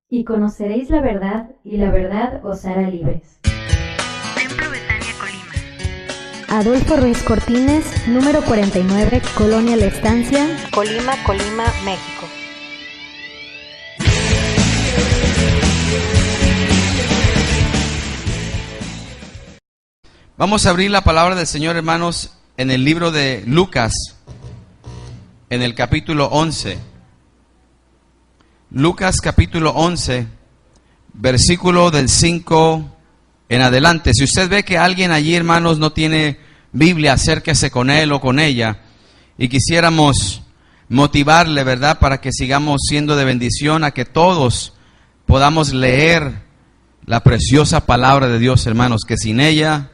Y conoceréis la verdad, y la verdad os hará libres. Templo Betania, Colima. Adolfo Ruiz Cortines, número 49, Colonia La Estancia, Colima, México. Vamos a abrir la palabra del Señor, hermanos, en el libro de Lucas, en el capítulo 11. Lucas capítulo 11, versículo del 5 en adelante. Si usted ve que alguien allí, hermanos, no tiene Biblia, acérquese con él o con ella. Y quisiéramos motivarle, ¿verdad?, para que sigamos siendo de bendición, a que todos podamos leer la preciosa palabra de Dios, hermanos, que sin ella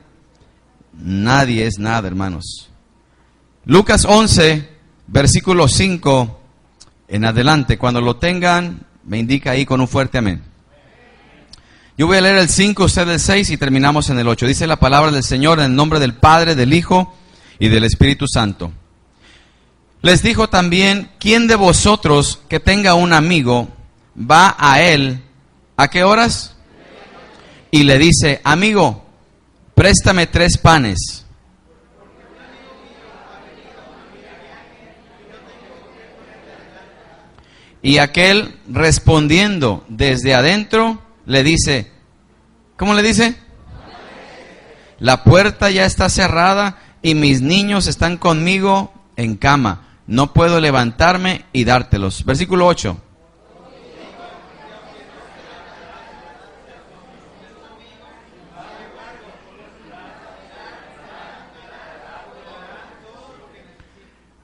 nadie es nada, hermanos. Lucas 11, versículo 5 en adelante. Cuando lo tengan, me indica ahí con un fuerte amén. Yo voy a leer el 5, usted el 6 y terminamos en el 8. Dice la palabra del Señor en el nombre del Padre, del Hijo y del Espíritu Santo. Les dijo también: ¿quién de vosotros que tenga un amigo va a él? ¿A qué horas? Y le dice: amigo, préstame 3 panes. Y aquel, respondiendo desde adentro, le dice, ¿cómo le dice? La puerta ya está cerrada y mis niños están conmigo en cama. No puedo levantarme y dártelos. Versículo 8.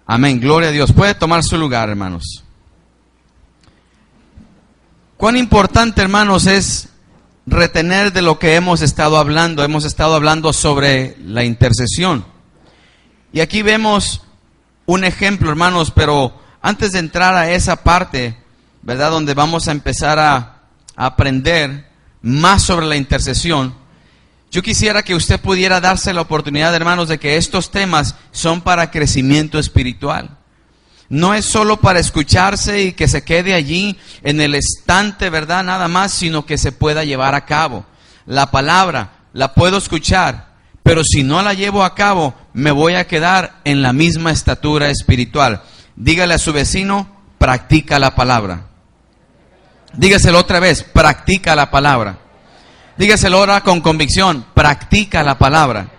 Amén, gloria a Dios. Puede tomar su lugar, hermanos. Cuán importante, hermanos, es retener de lo que hemos estado hablando. Hemos estado hablando sobre la intercesión. Y aquí vemos un ejemplo, hermanos, pero antes de entrar a esa parte, ¿verdad?, donde vamos a empezar a aprender más sobre la intercesión, yo quisiera que usted pudiera darse la oportunidad, hermanos, de que estos temas son para crecimiento espiritual. No es solo para escucharse y que se quede allí en el estante, ¿verdad?, nada más, sino que se pueda llevar a cabo. La palabra la puedo escuchar, pero si no la llevo a cabo, me voy a quedar en la misma estatura espiritual. Dígale a su vecino: practica la palabra. Dígaselo otra vez: practica la palabra. Dígaselo ahora con convicción: practica la palabra.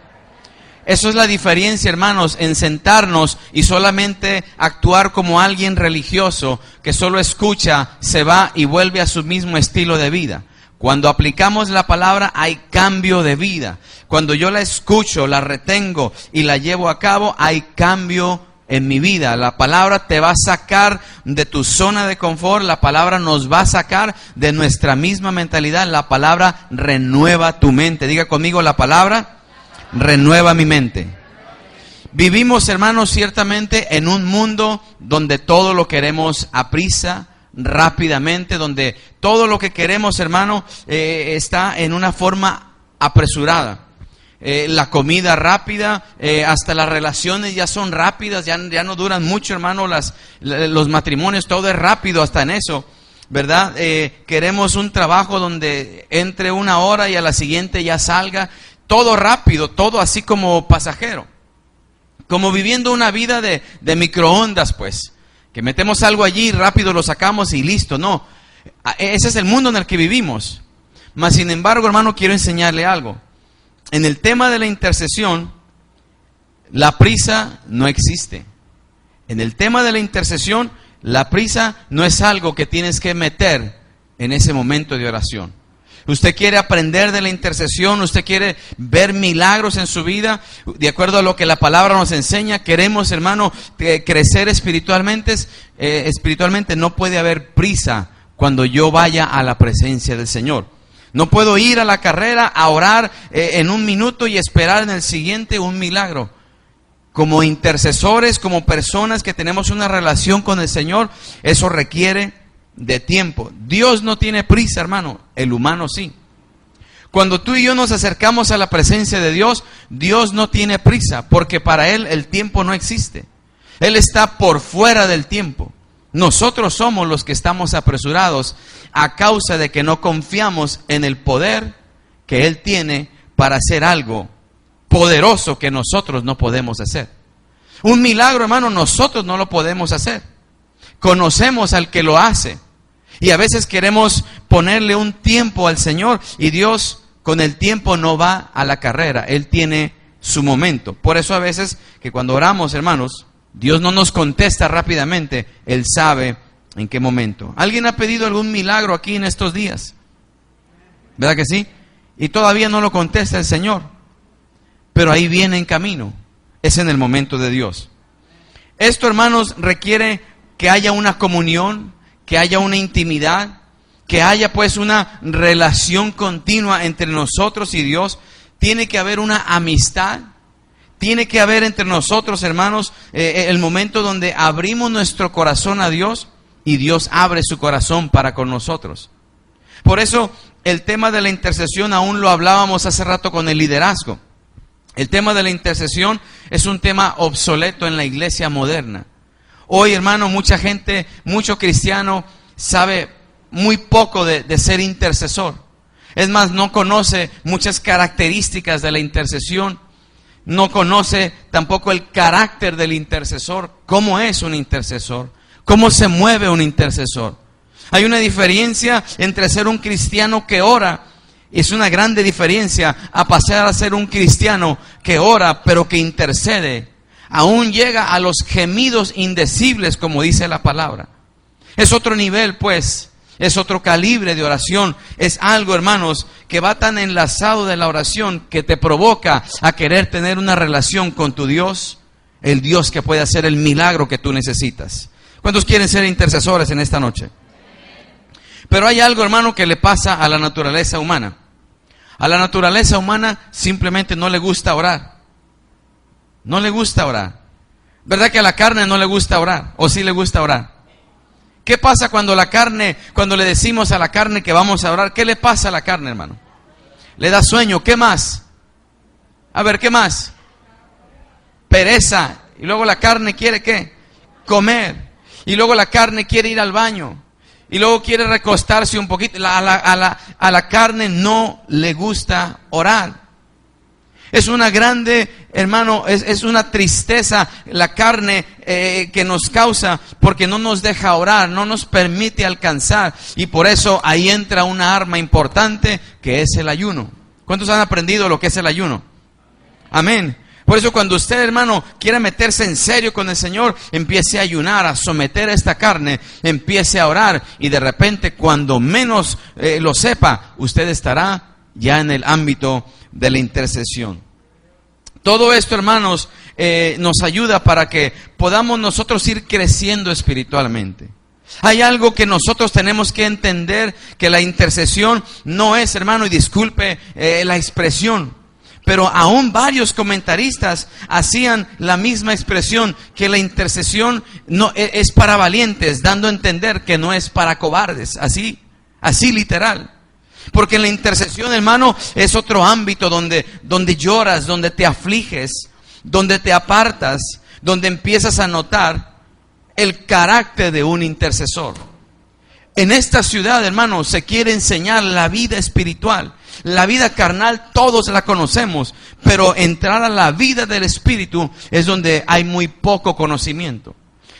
Eso es la diferencia, hermanos, en sentarnos y solamente actuar como alguien religioso que solo escucha, se va y vuelve a su mismo estilo de vida. Cuando aplicamos la palabra hay cambio de vida. Cuando yo la escucho, la retengo y la llevo a cabo, hay cambio en mi vida. La palabra te va a sacar de tu zona de confort. La palabra nos va a sacar de nuestra misma mentalidad. La palabra renueva tu mente. Diga conmigo: la palabra renueva mi mente. Vivimos, hermanos, ciertamente en un mundo donde todo lo queremos a prisa, rápidamente, donde todo lo que queremos, hermano, está en una forma apresurada. La comida rápida, hasta las relaciones ya son rápidas, ya no duran mucho, hermano, los matrimonios, todo es rápido hasta en eso, ¿verdad? Queremos un trabajo donde entre una hora y a la siguiente ya salga. Todo rápido, todo así como pasajero. Como viviendo una vida de microondas, pues. Que metemos algo allí, rápido lo sacamos y listo. No, ese es el mundo en el que vivimos. Mas sin embargo, hermano, quiero enseñarle algo. En el tema de la intercesión, la prisa no existe. En el tema de la intercesión, la prisa no es algo que tienes que meter en ese momento de oración. Usted quiere aprender de la intercesión, usted quiere ver milagros en su vida, de acuerdo a lo que la palabra nos enseña. Queremos, hermano, crecer espiritualmente. No puede haber prisa cuando yo vaya a la presencia del Señor. No puedo ir a la carrera a orar en un minuto y esperar en el siguiente un milagro. Como intercesores, como personas que tenemos una relación con el Señor, eso requiere de tiempo. Dios no tiene prisa, hermano, el humano sí. Cuando tú y yo nos acercamos a la presencia de Dios, Dios no tiene prisa, porque para Él el tiempo no existe. Él está por fuera del tiempo. Nosotros somos los que estamos apresurados a causa de que no confiamos en el poder que Él tiene para hacer algo poderoso que nosotros no podemos hacer. Un milagro, hermano, nosotros no lo podemos hacer. Conocemos al que lo hace. Y a veces queremos ponerle un tiempo al Señor y Dios con el tiempo no va a la carrera. Él tiene su momento. Por eso a veces que cuando oramos, hermanos, Dios no nos contesta rápidamente. Él sabe en qué momento. ¿Alguien ha pedido algún milagro aquí en estos días? ¿Verdad que sí? Y todavía no lo contesta el Señor. Pero ahí viene en camino. Es en el momento de Dios. Esto, hermanos, requiere que haya una comunión, que haya una intimidad, que haya pues una relación continua entre nosotros y Dios. Tiene que haber una amistad. Tiene que haber entre nosotros, hermanos, el momento donde abrimos nuestro corazón a Dios y Dios abre su corazón para con nosotros. Por eso el tema de la intercesión aún lo hablábamos hace rato con el liderazgo. El tema de la intercesión es un tema obsoleto en la iglesia moderna. Hoy, hermano, mucha gente, mucho cristiano sabe muy poco de ser intercesor. Es más, no conoce muchas características de la intercesión. No conoce tampoco el carácter del intercesor. ¿Cómo es un intercesor? ¿Cómo se mueve un intercesor? Hay una diferencia entre ser un cristiano que ora. Es una grande diferencia a pasar a ser un cristiano que ora pero que intercede. Aún llega a los gemidos indecibles, como dice la palabra. Es otro nivel, pues. Es otro calibre de oración. Es algo, hermanos, que va tan enlazado de la oración que te provoca a querer tener una relación con tu Dios. El Dios que puede hacer el milagro que tú necesitas. ¿Cuántos quieren ser intercesores en esta noche? Pero hay algo, hermano, que le pasa a la naturaleza humana. A la naturaleza humana simplemente no le gusta orar. No le gusta orar. ¿Verdad que a la carne no le gusta orar? ¿O sí le gusta orar? ¿Qué pasa cuando le decimos a la carne que vamos a orar? ¿Qué le pasa a la carne, hermano? Le da sueño. ¿Qué más? A ver, ¿qué más? Pereza. Y luego la carne quiere ¿qué? Comer. Y luego la carne quiere ir al baño. Y luego quiere recostarse un poquito. A la carne no le gusta orar. Es una grande, hermano, es una tristeza la carne que nos causa porque no nos deja orar, no nos permite alcanzar. Y por eso ahí entra una arma importante que es el ayuno. ¿Cuántos han aprendido lo que es el ayuno? Amén. Por eso cuando usted, hermano, quiera meterse en serio con el Señor, empiece a ayunar, a someter a esta carne, empiece a orar y de repente cuando menos lo sepa, usted estará ya en el ámbito de la intercesión. Todo esto, hermanos, nos ayuda para que podamos nosotros ir creciendo espiritualmente. Hay algo que nosotros tenemos que entender, que la intercesión no es, hermano, y disculpe la expresión, pero aún varios comentaristas hacían la misma expresión, que la intercesión no es para valientes, dando a entender que no es para cobardes, así literal. Porque en la intercesión, hermano, es otro ámbito donde lloras, donde te afliges, donde te apartas, donde empiezas a notar el carácter de un intercesor. En esta ciudad, hermano, se quiere enseñar la vida espiritual. La vida carnal todos la conocemos, pero entrar a la vida del Espíritu es donde hay muy poco conocimiento.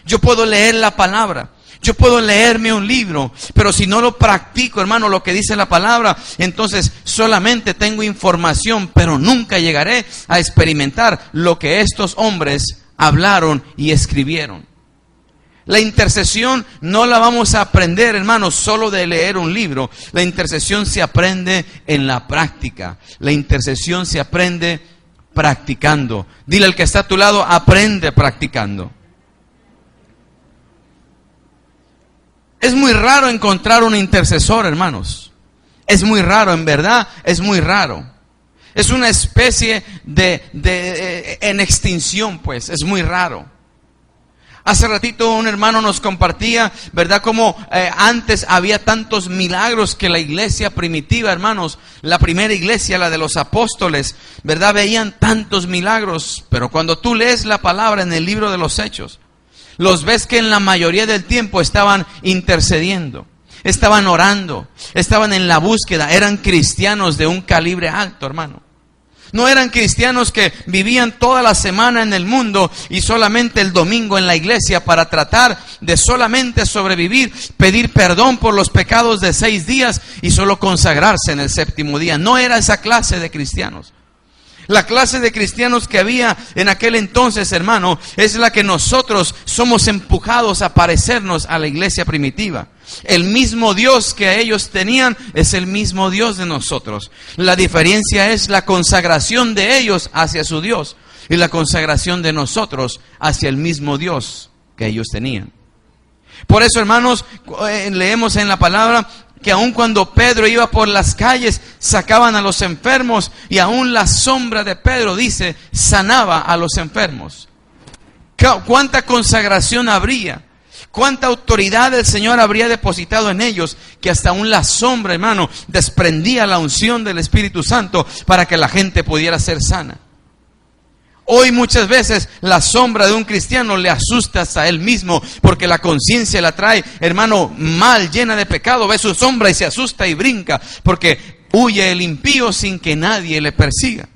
Yo puedo leer la palabra, yo puedo leerme un libro, pero si no lo practico, hermano, lo que dice la palabra, entonces solamente tengo información, pero nunca llegaré a experimentar lo que estos hombres hablaron y escribieron. La intercesión no la vamos a aprender, hermanos, solo de leer un libro. La intercesión se aprende en la práctica. La intercesión se aprende practicando. Dile al que está a tu lado, aprende practicando. Es muy raro encontrar un intercesor, hermanos. Es muy raro, en verdad, es muy raro. Es una especie en extinción, pues, es muy raro. Hace ratito un hermano nos compartía, ¿verdad? Como antes había tantos milagros que la iglesia primitiva, hermanos, la primera iglesia, la de los apóstoles, ¿verdad? Veían tantos milagros, pero cuando tú lees la palabra en el libro de los Hechos, los ves que en la mayoría del tiempo estaban intercediendo, estaban orando, estaban en la búsqueda, eran cristianos de un calibre alto, hermano. No eran cristianos que vivían toda la semana en el mundo y solamente el domingo en la iglesia para tratar de solamente sobrevivir, pedir perdón por los pecados de 6 días y solo consagrarse en el 7º día. No era esa clase de cristianos. La clase de cristianos que había en aquel entonces, hermano, es la que nosotros somos empujados a parecernos a la iglesia primitiva. El mismo Dios que ellos tenían es el mismo Dios de nosotros. La diferencia es la consagración de ellos hacia su Dios y la consagración de nosotros hacia el mismo Dios que ellos tenían. Por eso, hermanos, leemos en la palabra que aun cuando Pedro iba por las calles, sacaban a los enfermos, y aún la sombra de Pedro, dice, sanaba a los enfermos. ¿Cuánta consagración habría? ¿Cuánta autoridad el Señor habría depositado en ellos? Que hasta aún la sombra, hermano, desprendía la unción del Espíritu Santo para que la gente pudiera ser sana. Hoy muchas veces la sombra de un cristiano le asusta hasta él mismo, porque la conciencia la trae, hermano, mal, llena de pecado. Ve su sombra y se asusta y brinca, porque huye el impío sin que nadie le persiga.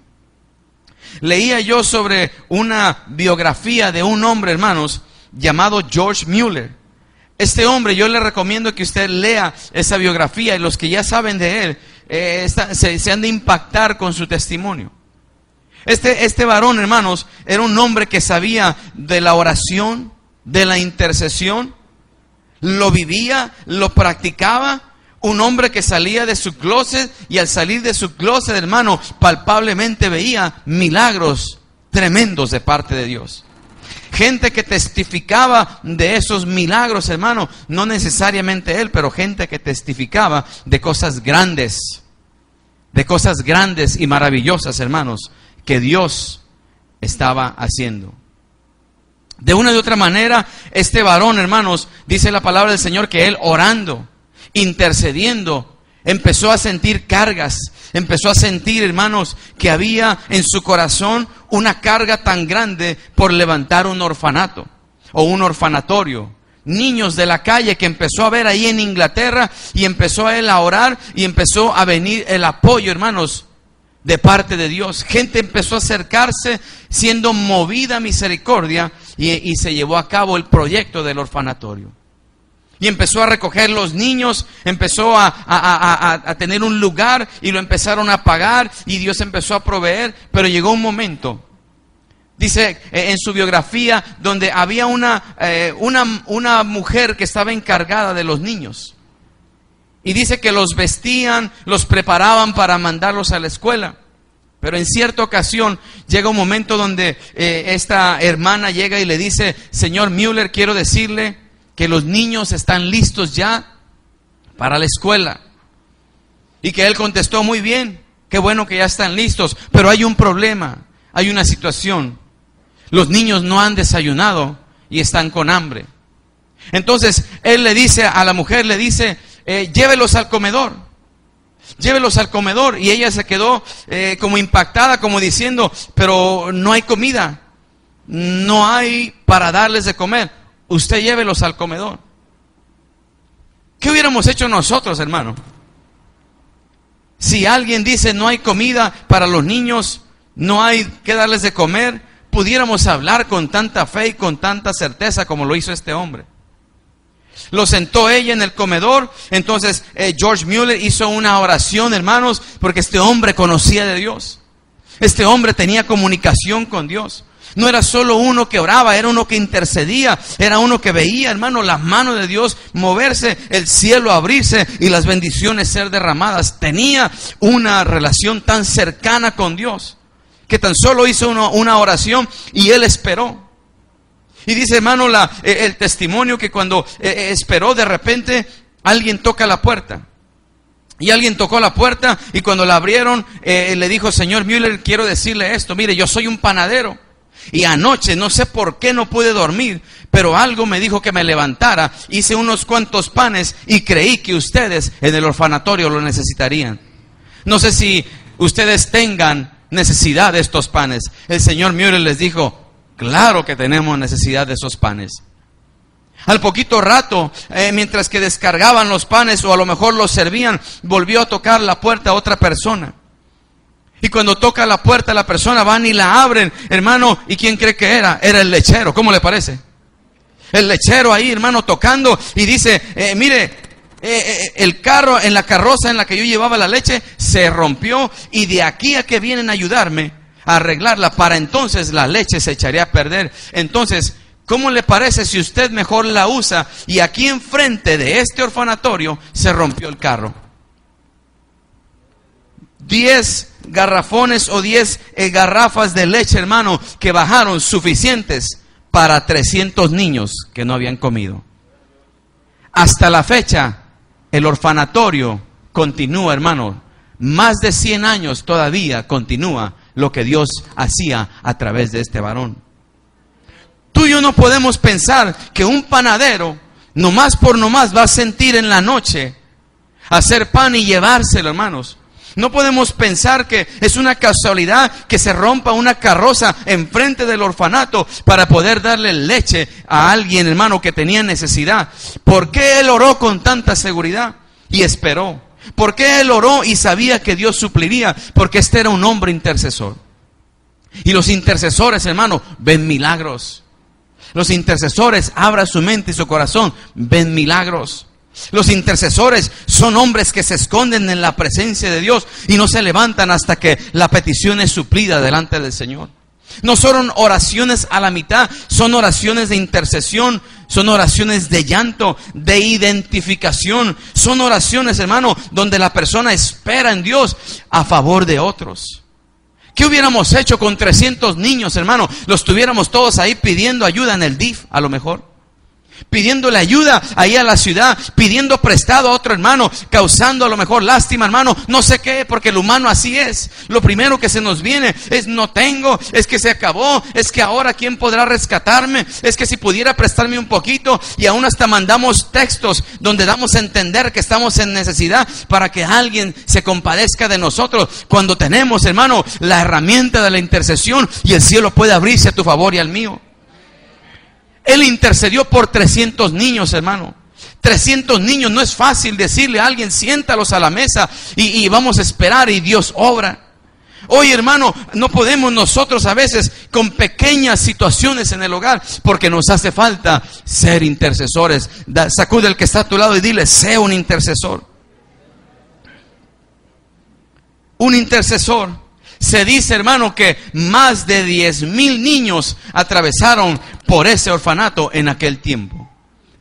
Leía yo sobre una biografía de un hombre, hermanos, llamado George Mueller. Este hombre, yo le recomiendo que usted lea esa biografía, y los que ya saben de él se han de impactar con su testimonio. Este varón, hermanos, era un hombre que sabía de la oración, de la intercesión, lo vivía, lo practicaba. Un hombre que salía de su closet, y al salir de su closet, hermano, palpablemente veía milagros tremendos de parte de Dios. Gente que testificaba de esos milagros, hermano, no necesariamente él, pero gente que testificaba de cosas grandes y maravillosas, hermanos, que Dios estaba haciendo. De una u otra manera, este varón, hermanos, dice la palabra del Señor que él, orando, intercediendo, empezó a sentir cargas, empezó a sentir, hermanos, que había en su corazón una carga tan grande por levantar un orfanato o un orfanatorio. Niños de la calle que empezó a ver ahí en Inglaterra, y empezó a él a orar, y empezó a venir el apoyo, hermanos, de parte de Dios. Gente empezó a acercarse siendo movida a misericordia, y se llevó a cabo el proyecto del orfanatorio. Y empezó a recoger los niños, empezó a tener un lugar, y lo empezaron a pagar, y Dios empezó a proveer. Pero llegó un momento, dice en su biografía, donde había una mujer que estaba encargada de los niños. Y dice que los vestían, los preparaban para mandarlos a la escuela. Pero en cierta ocasión llega un momento donde esta hermana llega y le dice: señor Mueller, quiero decirle que los niños están listos ya para la escuela. Y que él contestó: muy bien, qué bueno que ya están listos, pero hay un problema, hay una situación. Los niños no han desayunado y están con hambre. Entonces él le dice a la mujer, le dice: llévelos al comedor. Llévelos al comedor. Y ella se quedó como impactada, como diciendo: pero no hay comida, no hay para darles de comer. Usted llévelos al comedor. ¿Qué hubiéramos hecho nosotros, hermano? Si alguien dice no hay comida para los niños, no hay que darles de comer, pudiéramos hablar con tanta fe y con tanta certeza como lo hizo este hombre. Lo sentó ella en el comedor. Entonces George Mueller hizo una oración, hermanos, porque este hombre conocía de Dios. Este hombre tenía comunicación con Dios. No era solo uno que oraba, era uno que intercedía, era uno que veía, hermano, las manos de Dios moverse, el cielo abrirse y las bendiciones ser derramadas. Tenía una relación tan cercana con Dios que tan solo hizo una oración y él esperó. Y dice, hermano, el testimonio que cuando esperó, de repente alguien toca la puerta. Y alguien tocó la puerta, y cuando la abrieron, le dijo: señor Mueller, quiero decirle esto. Mire, yo soy un panadero, y anoche no sé por qué no pude dormir, pero algo me dijo que me levantara. Hice unos cuantos panes y creí que ustedes en el orfanatorio lo necesitarían. No sé si ustedes tengan necesidad de estos panes. El señor Mueller les dijo: claro que tenemos necesidad de esos panes. Al poquito rato, mientras que descargaban los panes o a lo mejor los servían, volvió a tocar la puerta a otra persona. Y cuando toca la puerta, la persona van y la abren, hermano. ¿Y quién cree que era? Era el lechero. ¿Cómo le parece? El lechero ahí, hermano, tocando y dice, mire, el carro, en la carroza en la que yo llevaba la leche, se rompió y de aquí a que vienen a ayudarme a arreglarla, para entonces la leche se echaría a perder. Entonces, ¿cómo le parece si usted mejor la usa? Y aquí enfrente de este orfanatorio se rompió el carro. 10 garrafones o 10 garrafas de leche, hermano, que bajaron suficientes para 300 niños que no habían comido. Hasta la fecha, el orfanatorio continúa, hermano. Más de 100 años todavía continúa lo que Dios hacía a través de este varón. Tú y yo no podemos pensar que un panadero, nomás por nomás, va a sentir en la noche hacer pan y llevárselo, hermanos. No podemos pensar que es una casualidad que se rompa una carroza enfrente del orfanato para poder darle leche a alguien, hermano, que tenía necesidad. ¿Por qué él oró con tanta seguridad y esperó? ¿Por qué él oró y sabía que Dios supliría? Porque este era un hombre intercesor. Y los intercesores, hermano, ven milagros. Los intercesores abran su mente y su corazón, ven milagros. Los intercesores son hombres que se esconden en la presencia de Dios y no se levantan hasta que la petición es suplida delante del Señor. No son oraciones a la mitad, son oraciones de intercesión, son oraciones de llanto, de identificación. Son oraciones, hermano, donde la persona espera en Dios a favor de otros. ¿Qué hubiéramos hecho con 300 niños, hermano? Los tuviéramos todos ahí pidiendo ayuda en el DIF, a lo mejor. Pidiéndole ayuda ahí a la ciudad, pidiendo prestado a otro hermano, causando a lo mejor lástima, hermano, no sé qué, porque el humano así es. Lo primero que se nos viene es no tengo, es que se acabó, es que ahora quién podrá rescatarme, es que si pudiera prestarme un poquito, y aún hasta mandamos textos donde damos a entender que estamos en necesidad para que alguien se compadezca de nosotros, cuando tenemos, hermano, la herramienta de la intercesión y el cielo puede abrirse a tu favor y al mío. Él intercedió por 300 niños, hermano. 300 niños, no es fácil decirle a alguien, siéntalos a la mesa y vamos a esperar y Dios obra. Hoy, hermano, no podemos nosotros a veces con pequeñas situaciones en el hogar, porque nos hace falta ser intercesores. Sacude al que está a tu lado y dile, sé un intercesor. Un intercesor. Se dice, hermano, que más de 10,000 niños atravesaron por ese orfanato en aquel tiempo.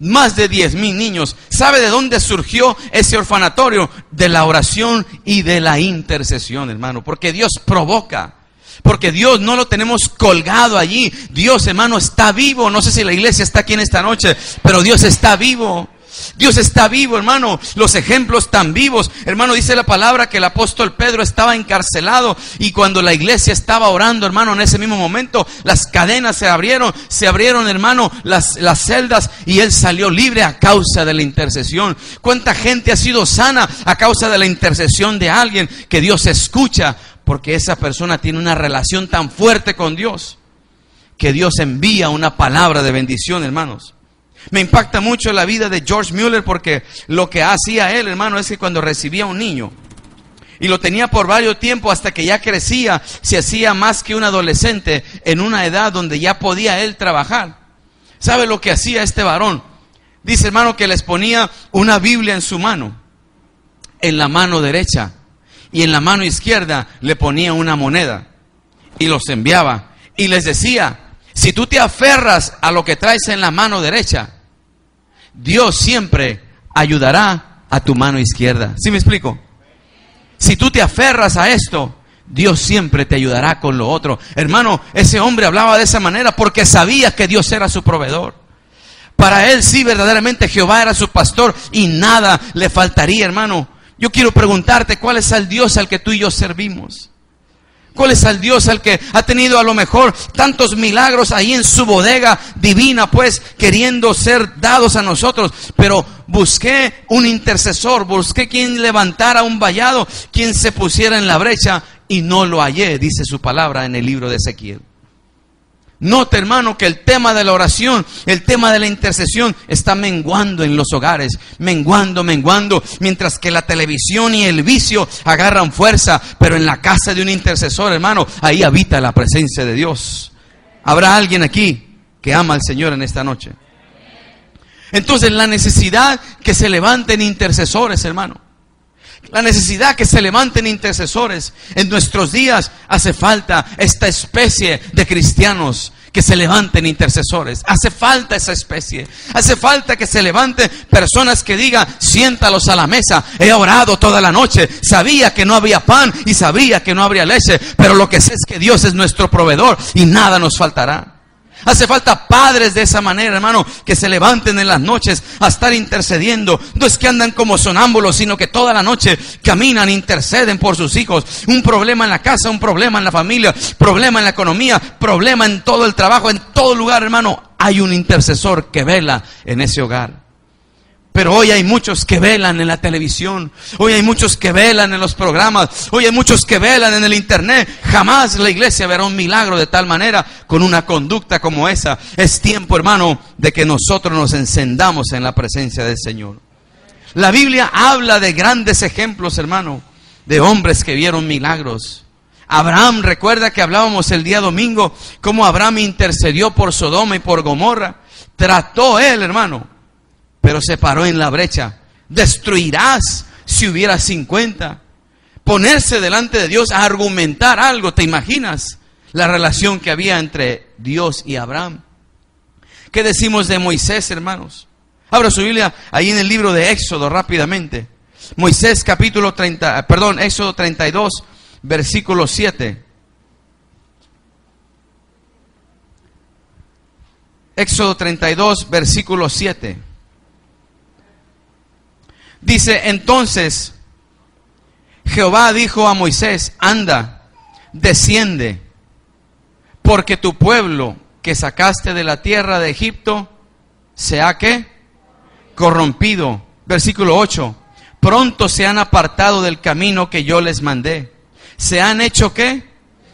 Más de 10,000 niños. ¿Sabe de dónde surgió ese orfanatorio? De la oración y de la intercesión, hermano. Porque Dios provoca. Porque Dios no lo tenemos colgado allí. Dios, hermano, está vivo. No sé si la iglesia está aquí en esta noche, pero Dios está vivo. Dios está vivo, hermano. Los ejemplos están vivos. Hermano, dice la palabra que el apóstol Pedro estaba encarcelado y cuando la iglesia estaba orando, hermano, en ese mismo momento las cadenas se abrieron, hermano, las celdas y él salió libre a causa de la intercesión. ¿Cuánta gente ha sido sana a causa de la intercesión de alguien que Dios escucha? Porque esa persona tiene una relación tan fuerte con Dios que Dios envía una palabra de bendición, hermanos. Me impacta mucho la vida de George Mueller porque lo que hacía él, hermano, es que cuando recibía un niño y lo tenía por varios tiempos hasta que ya crecía, se hacía más que un adolescente en una edad donde ya podía él trabajar. ¿Sabe lo que hacía este varón? Dice, hermano, que les ponía una Biblia en su mano, en la mano derecha, y en la mano izquierda le ponía una moneda y los enviaba y les decía, si tú te aferras a lo que traes en la mano derecha, Dios siempre ayudará a tu mano izquierda. ¿Sí me explico? Si tú te aferras a esto, Dios siempre te ayudará con lo otro. Hermano, ese hombre hablaba de esa manera porque sabía que Dios era su proveedor. Para él sí, verdaderamente Jehová era su pastor y nada le faltaría, hermano. Yo quiero preguntarte, ¿cuál es el Dios al que tú y yo servimos? ¿Cuál es el Dios al que ha tenido a lo mejor tantos milagros ahí en su bodega divina, pues, queriendo ser dados a nosotros? Pero busqué un intercesor, busqué quien levantara un vallado, quien se pusiera en la brecha y no lo hallé, dice su palabra en el libro de Ezequiel. Note, hermano, que el tema de la oración, el tema de la intercesión está menguando en los hogares, menguando, mientras que la televisión y el vicio agarran fuerza, pero en la casa de un intercesor, hermano, ahí habita la presencia de Dios. ¿Habrá alguien aquí que ama al Señor en esta noche? Entonces, la necesidad que se levanten intercesores, hermano. La necesidad que se levanten intercesores. En nuestros días hace falta esta especie de cristianos que se levanten intercesores. Hace falta esa especie. Hace falta que se levanten personas que digan: siéntalos a la mesa. He orado toda la noche. Sabía que no había pan y sabía que no habría leche, pero lo que sé es que Dios es nuestro proveedor y nada nos faltará. Hace falta padres de esa manera, hermano, que se levanten en las noches a estar intercediendo. No es que andan como sonámbulos, sino que toda la noche caminan, interceden por sus hijos. Un problema en la casa, un problema en la familia, problema en la economía, problema en todo el trabajo, en todo lugar, hermano. Hay un intercesor que vela en ese hogar. Pero hoy hay muchos que velan en la televisión. Hoy hay muchos que velan en los programas. Hoy hay muchos que velan en el internet. Jamás la iglesia verá un milagro de tal manera con una conducta como esa. Es tiempo, hermano, de que nosotros nos encendamos en la presencia del Señor. La Biblia habla de grandes ejemplos, hermano, de hombres que vieron milagros. Abraham, recuerda que hablábamos el día domingo cómo Abraham intercedió por Sodoma y por Gomorra. Trató él, hermano, pero se paró en la brecha. Destruirás si hubiera 50. Ponerse delante de Dios a argumentar algo. ¿Te imaginas la relación que había entre Dios y Abraham? ¿Qué decimos de Moisés, hermanos? Abra su Biblia ahí en el libro de Éxodo rápidamente. Moisés Éxodo 32, versículo 7. Éxodo 32, versículo 7. Dice: entonces Jehová dijo a Moisés: anda, desciende, porque tu pueblo que sacaste de la tierra de Egipto se ha ¿qué? Corrompido. Versículo 8. Pronto se han apartado del camino que yo les mandé. Se han hecho ¿qué?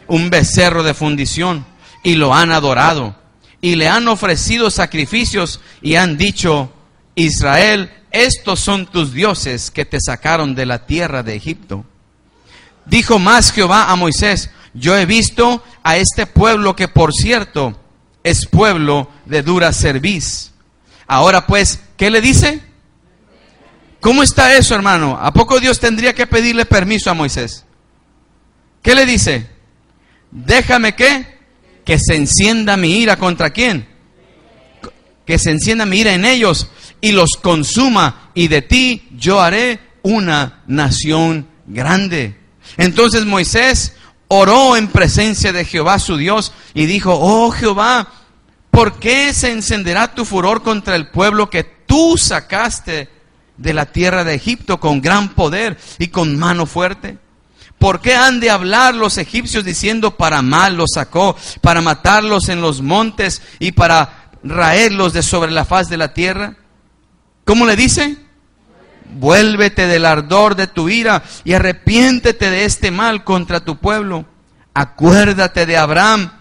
Un becerro de fundición y lo han adorado. Y le han ofrecido sacrificios y han dicho: Israel, estos son tus dioses que te sacaron de la tierra de Egipto. Dijo más Jehová a Moisés: yo he visto a este pueblo que, por cierto, es pueblo de dura cerviz. Ahora pues, ¿qué le dice? ¿Cómo está eso, hermano? ¿A poco Dios tendría que pedirle permiso a Moisés? ¿Qué le dice? Déjame que se encienda mi ira. ¿Contra quién? Que se encienda mi ira en ellos y los consuma, y de ti yo haré una nación grande. Entonces Moisés oró en presencia de Jehová su Dios y dijo: oh Jehová, ¿por qué se encenderá tu furor contra el pueblo que tú sacaste de la tierra de Egipto con gran poder y con mano fuerte? ¿Por qué han de hablar los egipcios diciendo: para mal los sacó, para matarlos en los montes y para raerlos de sobre la faz de la tierra? ¿Cómo le dice? Vuélvete del ardor de tu ira y arrepiéntete de este mal contra tu pueblo. Acuérdate de Abraham,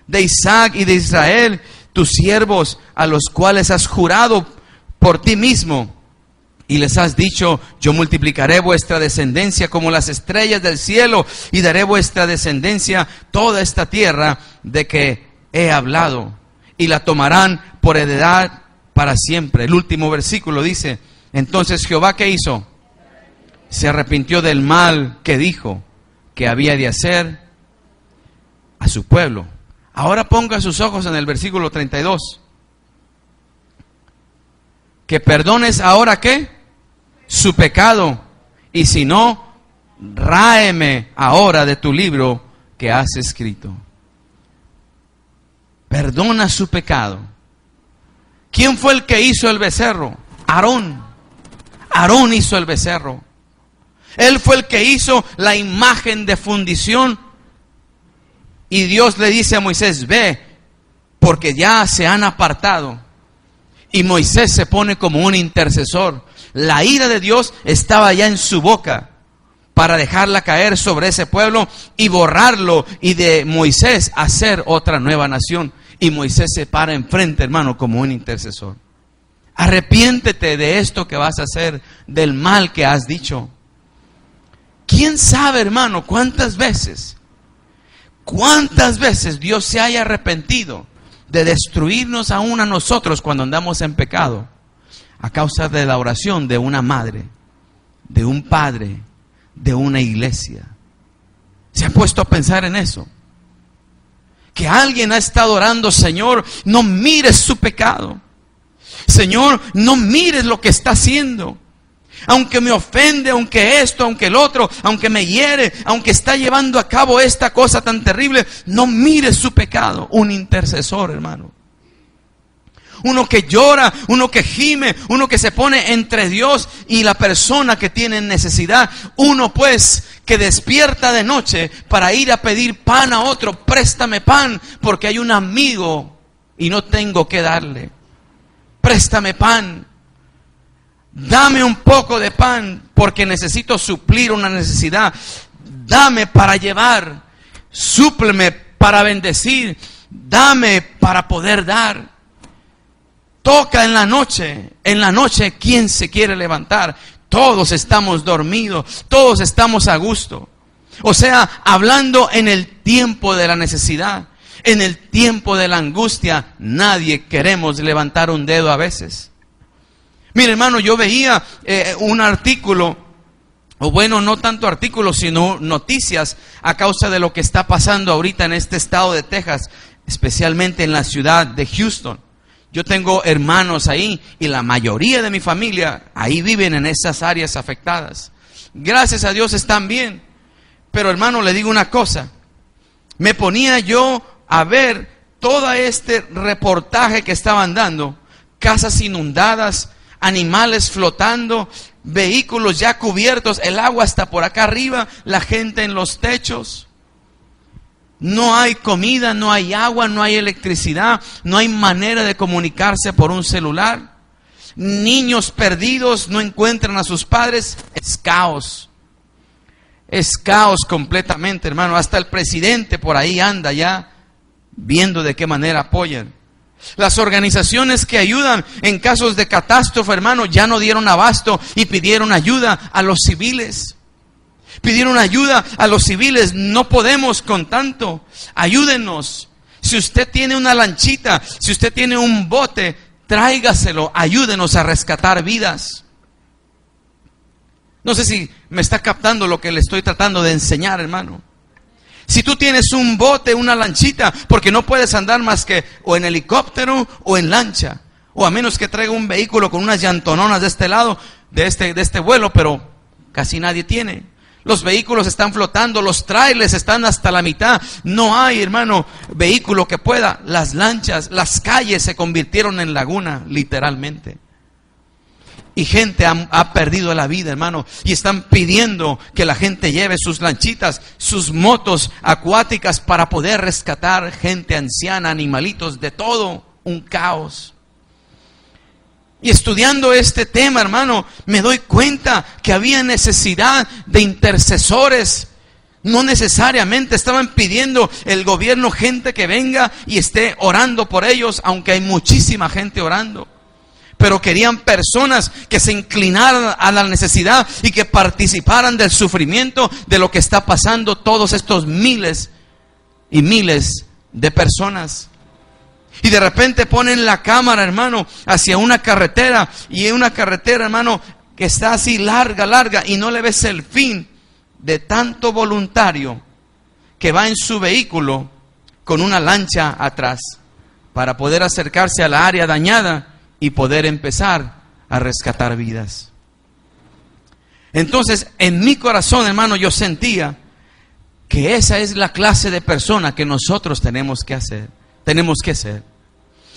de Isaac y de Israel, tus siervos, a los cuales has jurado por ti mismo. Y les has dicho: yo multiplicaré vuestra descendencia como las estrellas del cielo, y daré vuestra descendencia toda esta tierra de que he hablado, y la tomarán por heredad para siempre. El último versículo dice: entonces Jehová, ¿qué hizo? Se arrepintió del mal que dijo que había de hacer a su pueblo. Ahora ponga sus ojos en el versículo 32. Que perdones ahora ¿qué? Su pecado, y si no, ráeme ahora de tu libro que has escrito. Perdona su pecado. ¿Quién fue el que hizo el becerro? Aarón. Aarón hizo el becerro. Él fue el que hizo la imagen de fundición. Y Dios le dice a Moisés: ve, porque ya se han apartado. Y Moisés se pone como un intercesor. La ira de Dios estaba ya en su boca para dejarla caer sobre ese pueblo y borrarlo, y de Moisés hacer otra nueva nación. Y Moisés se para enfrente, hermano, como un intercesor. Arrepiéntete de esto que vas a hacer, del mal que has dicho. ¿Quién sabe, hermano, cuántas veces Dios se haya arrepentido de destruirnos aún a nosotros cuando andamos en pecado, a causa de la oración de una madre, de un padre, de una iglesia? ¿Se ha puesto a pensar en eso? Que alguien ha estado orando: Señor, no mires su pecado. Señor, no mires lo que está haciendo. Aunque me ofende, aunque esto, aunque el otro, aunque me hiere, aunque está llevando a cabo esta cosa tan terrible, no mires su pecado. Un intercesor, hermano. Uno que llora, uno que gime, uno que se pone entre Dios y la persona que tiene necesidad. Uno pues que despierta de noche para ir a pedir pan a otro. Préstame pan porque hay un amigo y no tengo que darle. Préstame pan. Dame un poco de pan porque necesito suplir una necesidad. Dame para llevar. Súpleme para bendecir. Dame para poder dar. Toca en la noche. En la noche, ¿quién se quiere levantar? Todos estamos dormidos. Todos estamos a gusto. O sea, hablando en el tiempo de la necesidad, en el tiempo de la angustia, nadie queremos levantar un dedo a veces. Mire, hermano, yo veía un artículo, o bueno, no tanto artículos, sino noticias a causa de lo que está pasando ahorita en este estado de Texas, especialmente en la ciudad de Houston. Yo tengo hermanos ahí y la mayoría de mi familia ahí viven en esas áreas afectadas. Gracias a Dios están bien. Pero, hermano, le digo una cosa. Me ponía yo a ver todo este reportaje que estaban dando. Casas inundadas, animales flotando, vehículos ya cubiertos, el agua está por acá arriba, la gente en los techos. No hay comida, no hay agua, no hay electricidad, no hay manera de comunicarse por un celular. Niños perdidos no encuentran a sus padres. Es caos. Es caos completamente, hermano. Hasta el presidente por ahí anda ya viendo de qué manera apoyan. Las organizaciones que ayudan en casos de catástrofe, hermano, ya no dieron abasto y pidieron ayuda a los civiles. Pidieron ayuda a los civiles. No podemos con tanto. Ayúdenos. Si usted tiene una lanchita, si usted tiene un bote, tráigaselo. Ayúdenos a rescatar vidas. No sé si me está captando lo que le estoy tratando de enseñar, hermano. Si tú tienes un bote, una lanchita, porque no puedes andar más que o en helicóptero o en lancha, o a menos que traiga un vehículo con unas llantononas de este lado, de este vuelo, pero casi nadie tiene. Los vehículos están flotando, los trailers están hasta la mitad. No hay, hermano, vehículo que pueda. Las lanchas, las calles se convirtieron en laguna, literalmente. Y gente ha perdido la vida, hermano. Y están pidiendo que la gente lleve sus lanchitas, sus motos acuáticas para poder rescatar gente anciana, animalitos, de todo. Un caos. Y estudiando este tema, hermano, me doy cuenta que había necesidad de intercesores. No necesariamente estaban pidiendo el gobierno gente que venga y esté orando por ellos, aunque hay muchísima gente orando. Pero querían personas que se inclinaran a la necesidad y que participaran del sufrimiento de lo que está pasando todos estos miles y miles de personas. Y de repente ponen la cámara, hermano, hacia una carretera. Y es una carretera, hermano, que está así larga, y no le ves el fin de tanto voluntario que va en su vehículo con una lancha atrás para poder acercarse a la área dañada y poder empezar a rescatar vidas. Entonces, en mi corazón, hermano, yo sentía que esa es la clase de persona que nosotros tenemos que ser.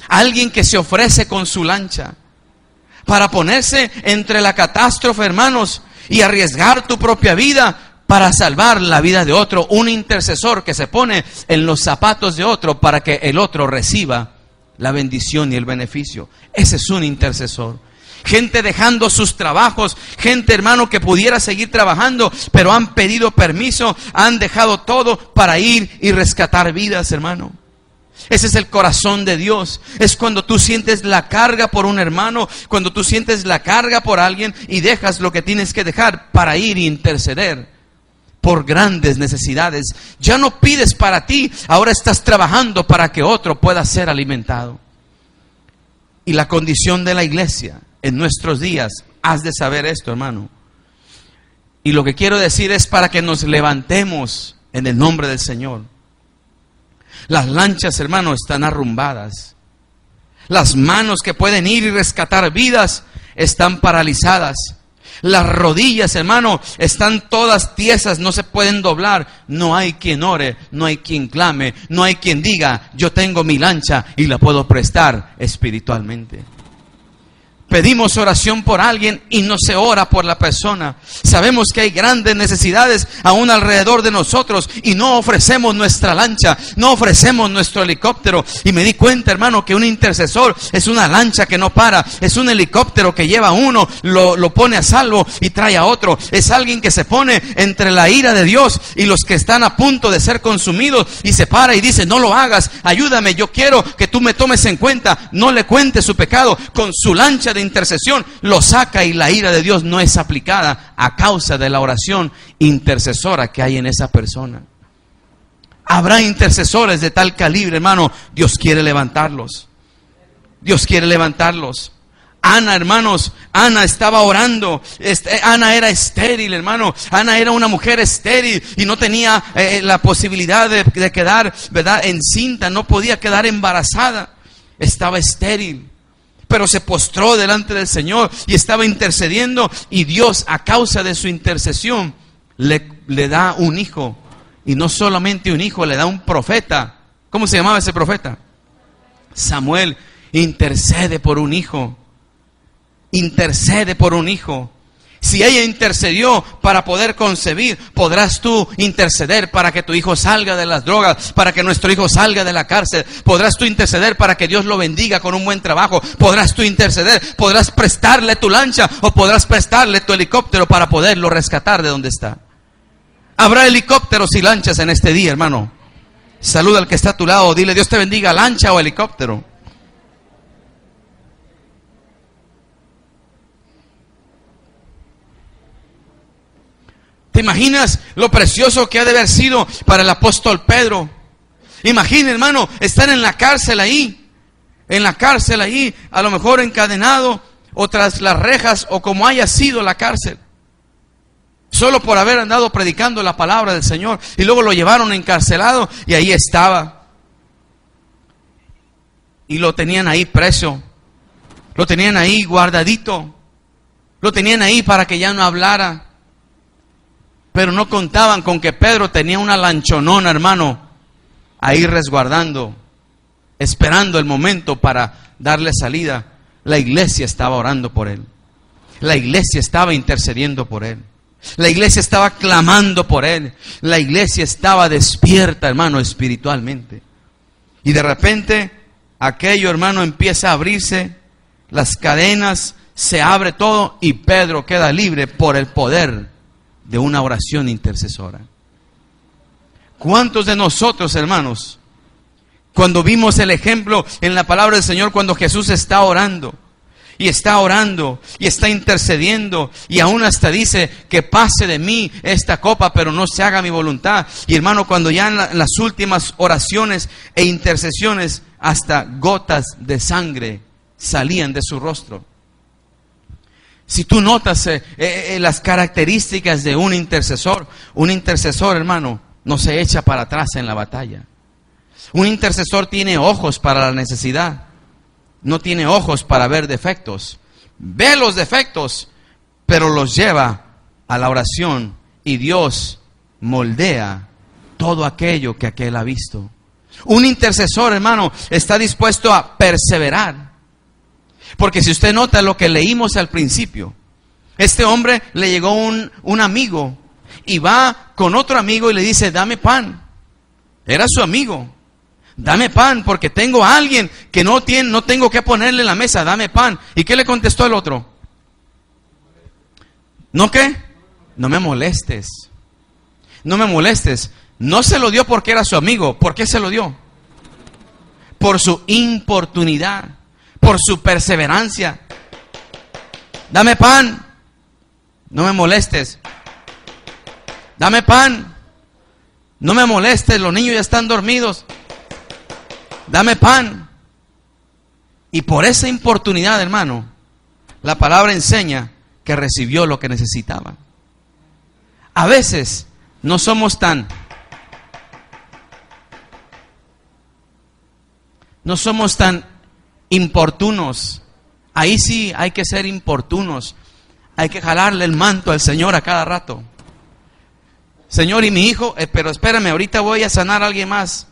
Alguien que se ofrece con su lancha para ponerse entre la catástrofe, hermanos, y arriesgar tu propia vida para salvar la vida de otro. Un intercesor que se pone en los zapatos de otro para que el otro reciba la bendición y el beneficio. Ese es un intercesor. Gente dejando sus trabajos, gente, hermano, que pudiera seguir trabajando, pero han pedido permiso, han dejado todo para ir y rescatar vidas, hermano. Ese es el corazón de Dios. Es cuando tú sientes la carga por un hermano, cuando tú sientes la carga por alguien y dejas lo que tienes que dejar para ir e interceder por grandes necesidades. Ya no pides para ti, ahora estás trabajando para que otro pueda ser alimentado. Y la condición de la iglesia en nuestros días, has de saber esto, hermano. Y lo que quiero decir es para que nos levantemos en el nombre del Señor. Las lanchas, hermano, están arrumbadas. Las manos que pueden ir y rescatar vidas están paralizadas. Las rodillas, hermano, están todas tiesas, no se pueden doblar. No hay quien ore, no hay quien clame, no hay quien diga, yo tengo mi lancha y la puedo prestar espiritualmente. Pedimos oración por alguien y no se ora por la persona. Sabemos que hay grandes necesidades aún alrededor de nosotros y no ofrecemos nuestra lancha, no ofrecemos nuestro helicóptero. Y me di cuenta, hermano, que un intercesor es una lancha que no para, es un helicóptero que lleva a uno, lo pone a salvo y trae a otro. Es alguien que se pone entre la ira de Dios y los que están a punto de ser consumidos y se para y dice, no lo hagas, ayúdame, yo quiero que tú me tomes en cuenta. No le cuentes su pecado. Con su lancha de intercesión lo saca y la ira de Dios no es aplicada a causa de la oración intercesora que hay en esa persona. Habrá intercesores de tal calibre, hermano. Dios quiere levantarlos. Dios quiere levantarlos. Ana, hermanos, Ana estaba orando. Ana era estéril, hermano. Ana era una mujer estéril y no tenía la posibilidad de quedar, ¿verdad?, encinta. No podía quedar embarazada. Estaba estéril. Pero se postró delante del Señor y estaba intercediendo, y Dios, a causa de su intercesión, le da un hijo. Y no solamente un hijo, le da un profeta. ¿Cómo se llamaba ese profeta? Samuel. Intercede por un hijo. Intercede por un hijo. Si ella intercedió para poder concebir, podrás tú interceder para que tu hijo salga de las drogas, para que nuestro hijo salga de la cárcel. Podrás tú interceder para que Dios lo bendiga con un buen trabajo. Podrás tú interceder, podrás prestarle tu lancha o podrás prestarle tu helicóptero para poderlo rescatar de donde está. Habrá helicópteros y lanchas en este día, hermano. Saluda al que está a tu lado, dile, Dios te bendiga, lancha o helicóptero. ¿Te imaginas lo precioso que ha de haber sido para el apóstol Pedro? Imagina, hermano, estar en la cárcel ahí, a lo mejor encadenado o tras las rejas o como haya sido la cárcel, solo por haber andado predicando la palabra del Señor, y luego lo llevaron encarcelado y ahí estaba. Y lo tenían ahí preso, lo tenían ahí guardadito, lo tenían ahí para que ya no hablara. Pero no contaban con que Pedro tenía una lanchonona, hermano, ahí resguardando, esperando el momento para darle salida. La iglesia estaba orando por él. La iglesia estaba intercediendo por él. La iglesia estaba clamando por él. La iglesia estaba despierta, hermano, espiritualmente. Y de repente, aquello, hermano, empieza a abrirse, las cadenas, se abre todo y Pedro queda libre por el poder de una oración intercesora. ¿Cuántos de nosotros, hermanos, cuando vimos el ejemplo en la palabra del Señor, cuando Jesús está orando y está intercediendo, y aún hasta dice que pase de mí esta copa, pero no se haga mi voluntad? Y hermano, cuando ya en las últimas oraciones e intercesiones, hasta gotas de sangre salían de su rostro. Si tú notas las características de un intercesor, hermano, no se echa para atrás en la batalla. Un intercesor tiene ojos para la necesidad, no tiene ojos para ver defectos. Ve los defectos, pero los lleva a la oración, y Dios moldea todo aquello que aquel ha visto. Un intercesor, hermano, está dispuesto a perseverar. Porque si usted nota lo que leímos al principio, este hombre le llegó un amigo y va con otro amigo y le dice, dame pan. Era su amigo. Dame pan porque tengo a alguien que no tengo que ponerle en la mesa, dame pan. ¿Y qué le contestó el otro? ¿No qué? No me molestes. No me molestes. No se lo dio porque era su amigo. ¿Por qué se lo dio? por su importunidad, por su perseverancia. Dame pan, no me molestes. Dame pan, no me molestes, los niños ya están dormidos. Dame pan. Y por esa importunidad, hermano, la palabra enseña que recibió lo que necesitaba. A veces no somos tan importunos. Ahí sí hay que ser importunos. Hay que jalarle el manto al Señor a cada rato. Señor, y mi hijo, pero espérame, ahorita voy a sanar a alguien más.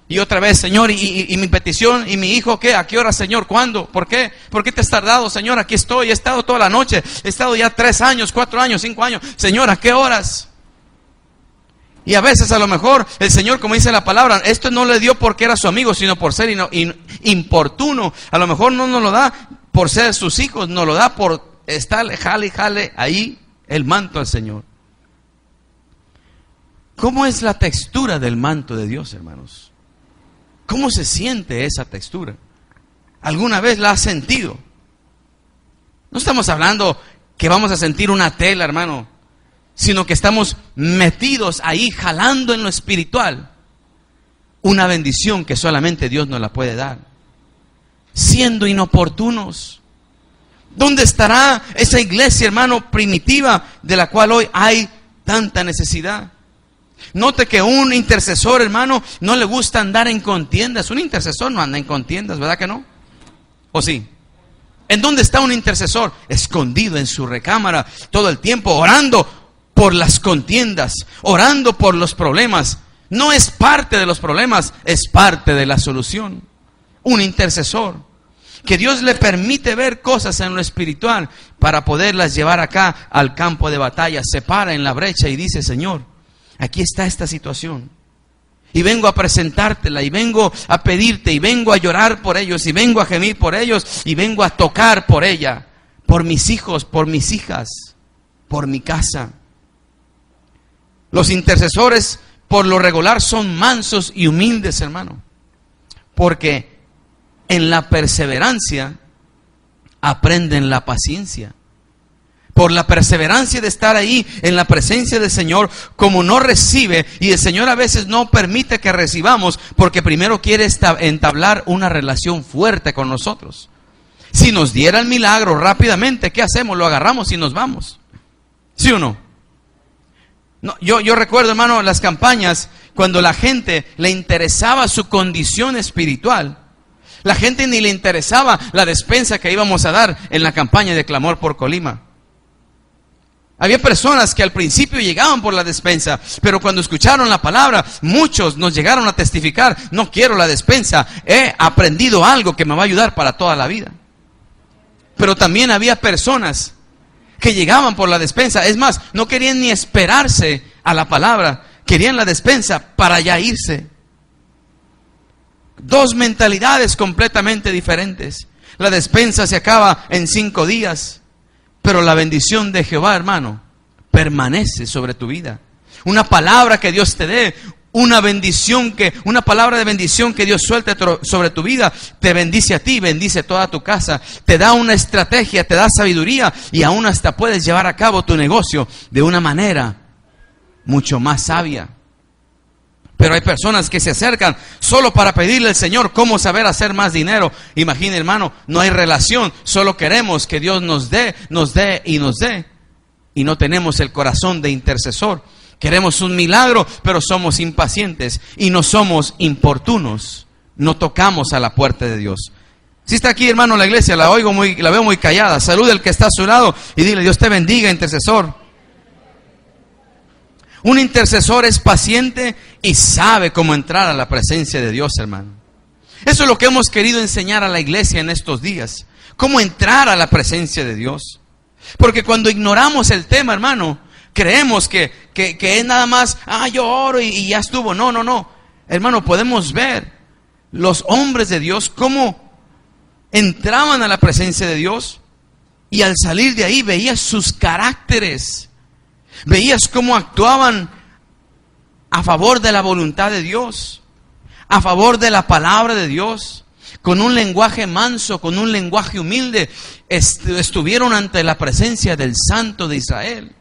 Y otra vez, Señor, y mi petición, y mi hijo, ¿qué? ¿A qué hora, Señor? ¿Cuándo? ¿Por qué? ¿Por qué te has tardado, Señor? Aquí estoy, he estado toda la noche, he estado ya 3 años, 4 años, 5 años. Señor, ¿a qué horas? Y a veces a lo mejor el Señor, como dice la palabra, esto no le dio porque era su amigo, sino por ser importuno. A lo mejor no nos lo da por ser sus hijos, nos lo da por estar jale ahí el manto al Señor. ¿Cómo es la textura del manto de Dios, hermanos? ¿Cómo se siente esa textura? ¿Alguna vez la has sentido? No estamos hablando que vamos a sentir una tela, hermano, sino que estamos metidos ahí, jalando en lo espiritual una bendición que solamente Dios nos la puede dar, siendo inoportunos. ¿Dónde estará esa iglesia, hermano, primitiva de la cual hoy hay tanta necesidad? Note que un intercesor, hermano, no le gusta andar en contiendas. Un intercesor no anda en contiendas, ¿verdad que no? ¿O sí? ¿En dónde está un intercesor? Escondido en su recámara todo el tiempo, orando por las contiendas, orando por los problemas. No es parte de los problemas, es parte de la solución. Un intercesor, que Dios le permite ver cosas en lo espiritual para poderlas llevar acá al campo de batalla. Se para en la brecha y dice: Señor, aquí está esta situación, y vengo a presentártela, y vengo a pedirte, y vengo a llorar por ellos, y vengo a gemir por ellos, y vengo a tocar por ella, por mis hijos, por mis hijas, por mi casa. Los intercesores por lo regular son mansos y humildes, hermano, porque en la perseverancia aprenden la paciencia. Por la perseverancia de estar ahí en la presencia del Señor, como no recibe, y el Señor a veces no permite que recibamos, porque primero quiere entablar una relación fuerte con nosotros. Si nos diera el milagro rápidamente, ¿qué hacemos? Lo agarramos y nos vamos. ¿Sí o no? No, yo recuerdo, hermano, las campañas, cuando la gente le interesaba su condición espiritual. La gente ni le interesaba la despensa que íbamos a dar en la campaña de Clamor por Colima. Había personas que al principio llegaban por la despensa, pero cuando escucharon la palabra, muchos nos llegaron a testificar: no quiero la despensa, he aprendido algo que me va a ayudar para toda la vida. Pero también había personas que llegaban por la despensa, es más, no querían ni esperarse a la palabra, querían la despensa para ya irse. Dos mentalidades completamente diferentes. La despensa se acaba en 5 días. Pero la bendición de Jehová, hermano, permanece sobre tu vida. Una palabra que Dios te dé, una palabra de bendición que Dios suelte sobre tu vida, te bendice a ti, bendice toda tu casa, te da una estrategia, te da sabiduría, y aún hasta puedes llevar a cabo tu negocio de una manera mucho más sabia. Pero hay personas que se acercan solo para pedirle al Señor cómo saber hacer más dinero. Imagine, hermano, no hay relación, solo queremos que Dios nos dé, y no tenemos el corazón de intercesor. Queremos un milagro, pero somos impacientes y no somos importunos. No tocamos a la puerta de Dios. Si está aquí, hermano, la iglesia, la veo muy callada. Salude al que está a su lado y dile: Dios te bendiga, intercesor. Un intercesor es paciente y sabe cómo entrar a la presencia de Dios, hermano. Eso es lo que hemos querido enseñar a la iglesia en estos días. Cómo entrar a la presencia de Dios. Porque cuando ignoramos el tema, hermano, creemos que es nada más: yo oro y ya estuvo. No. Hermano, podemos ver los hombres de Dios cómo entraban a la presencia de Dios, y al salir de ahí veías sus caracteres. Veías cómo actuaban a favor de la voluntad de Dios. a favor de la palabra de Dios, con un lenguaje manso, con un lenguaje humilde, estuvieron ante la presencia del Santo de Israel.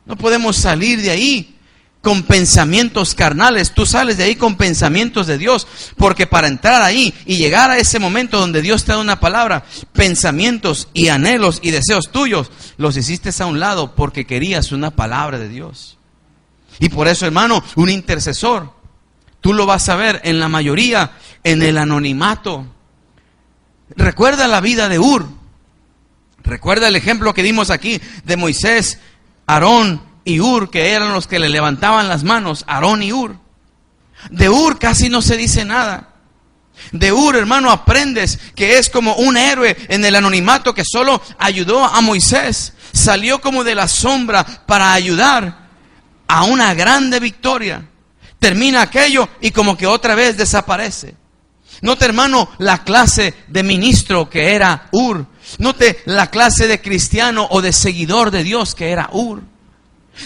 No podemos salir de ahí con pensamientos carnales. Tú sales de ahí con pensamientos de Dios, porque para entrar ahí y llegar a ese momento donde Dios te da una palabra, pensamientos y anhelos y deseos tuyos los hiciste a un lado porque querías una palabra de Dios. Y por eso, hermano, un intercesor, tú lo vas a ver en la mayoría en el anonimato. Recuerda la vida de Ur. Recuerda el ejemplo que dimos aquí de Moisés, Aarón y Ur, que eran los que le levantaban las manos, Aarón y Ur. De Ur casi no se dice nada. De Ur, hermano, aprendes que es como un héroe en el anonimato que solo ayudó a Moisés. Salió como de la sombra para ayudar a una grande victoria. Termina aquello y como que otra vez desaparece. Note, hermano, la clase de ministro que era Ur. Note la clase de cristiano o de seguidor de Dios que era Ur.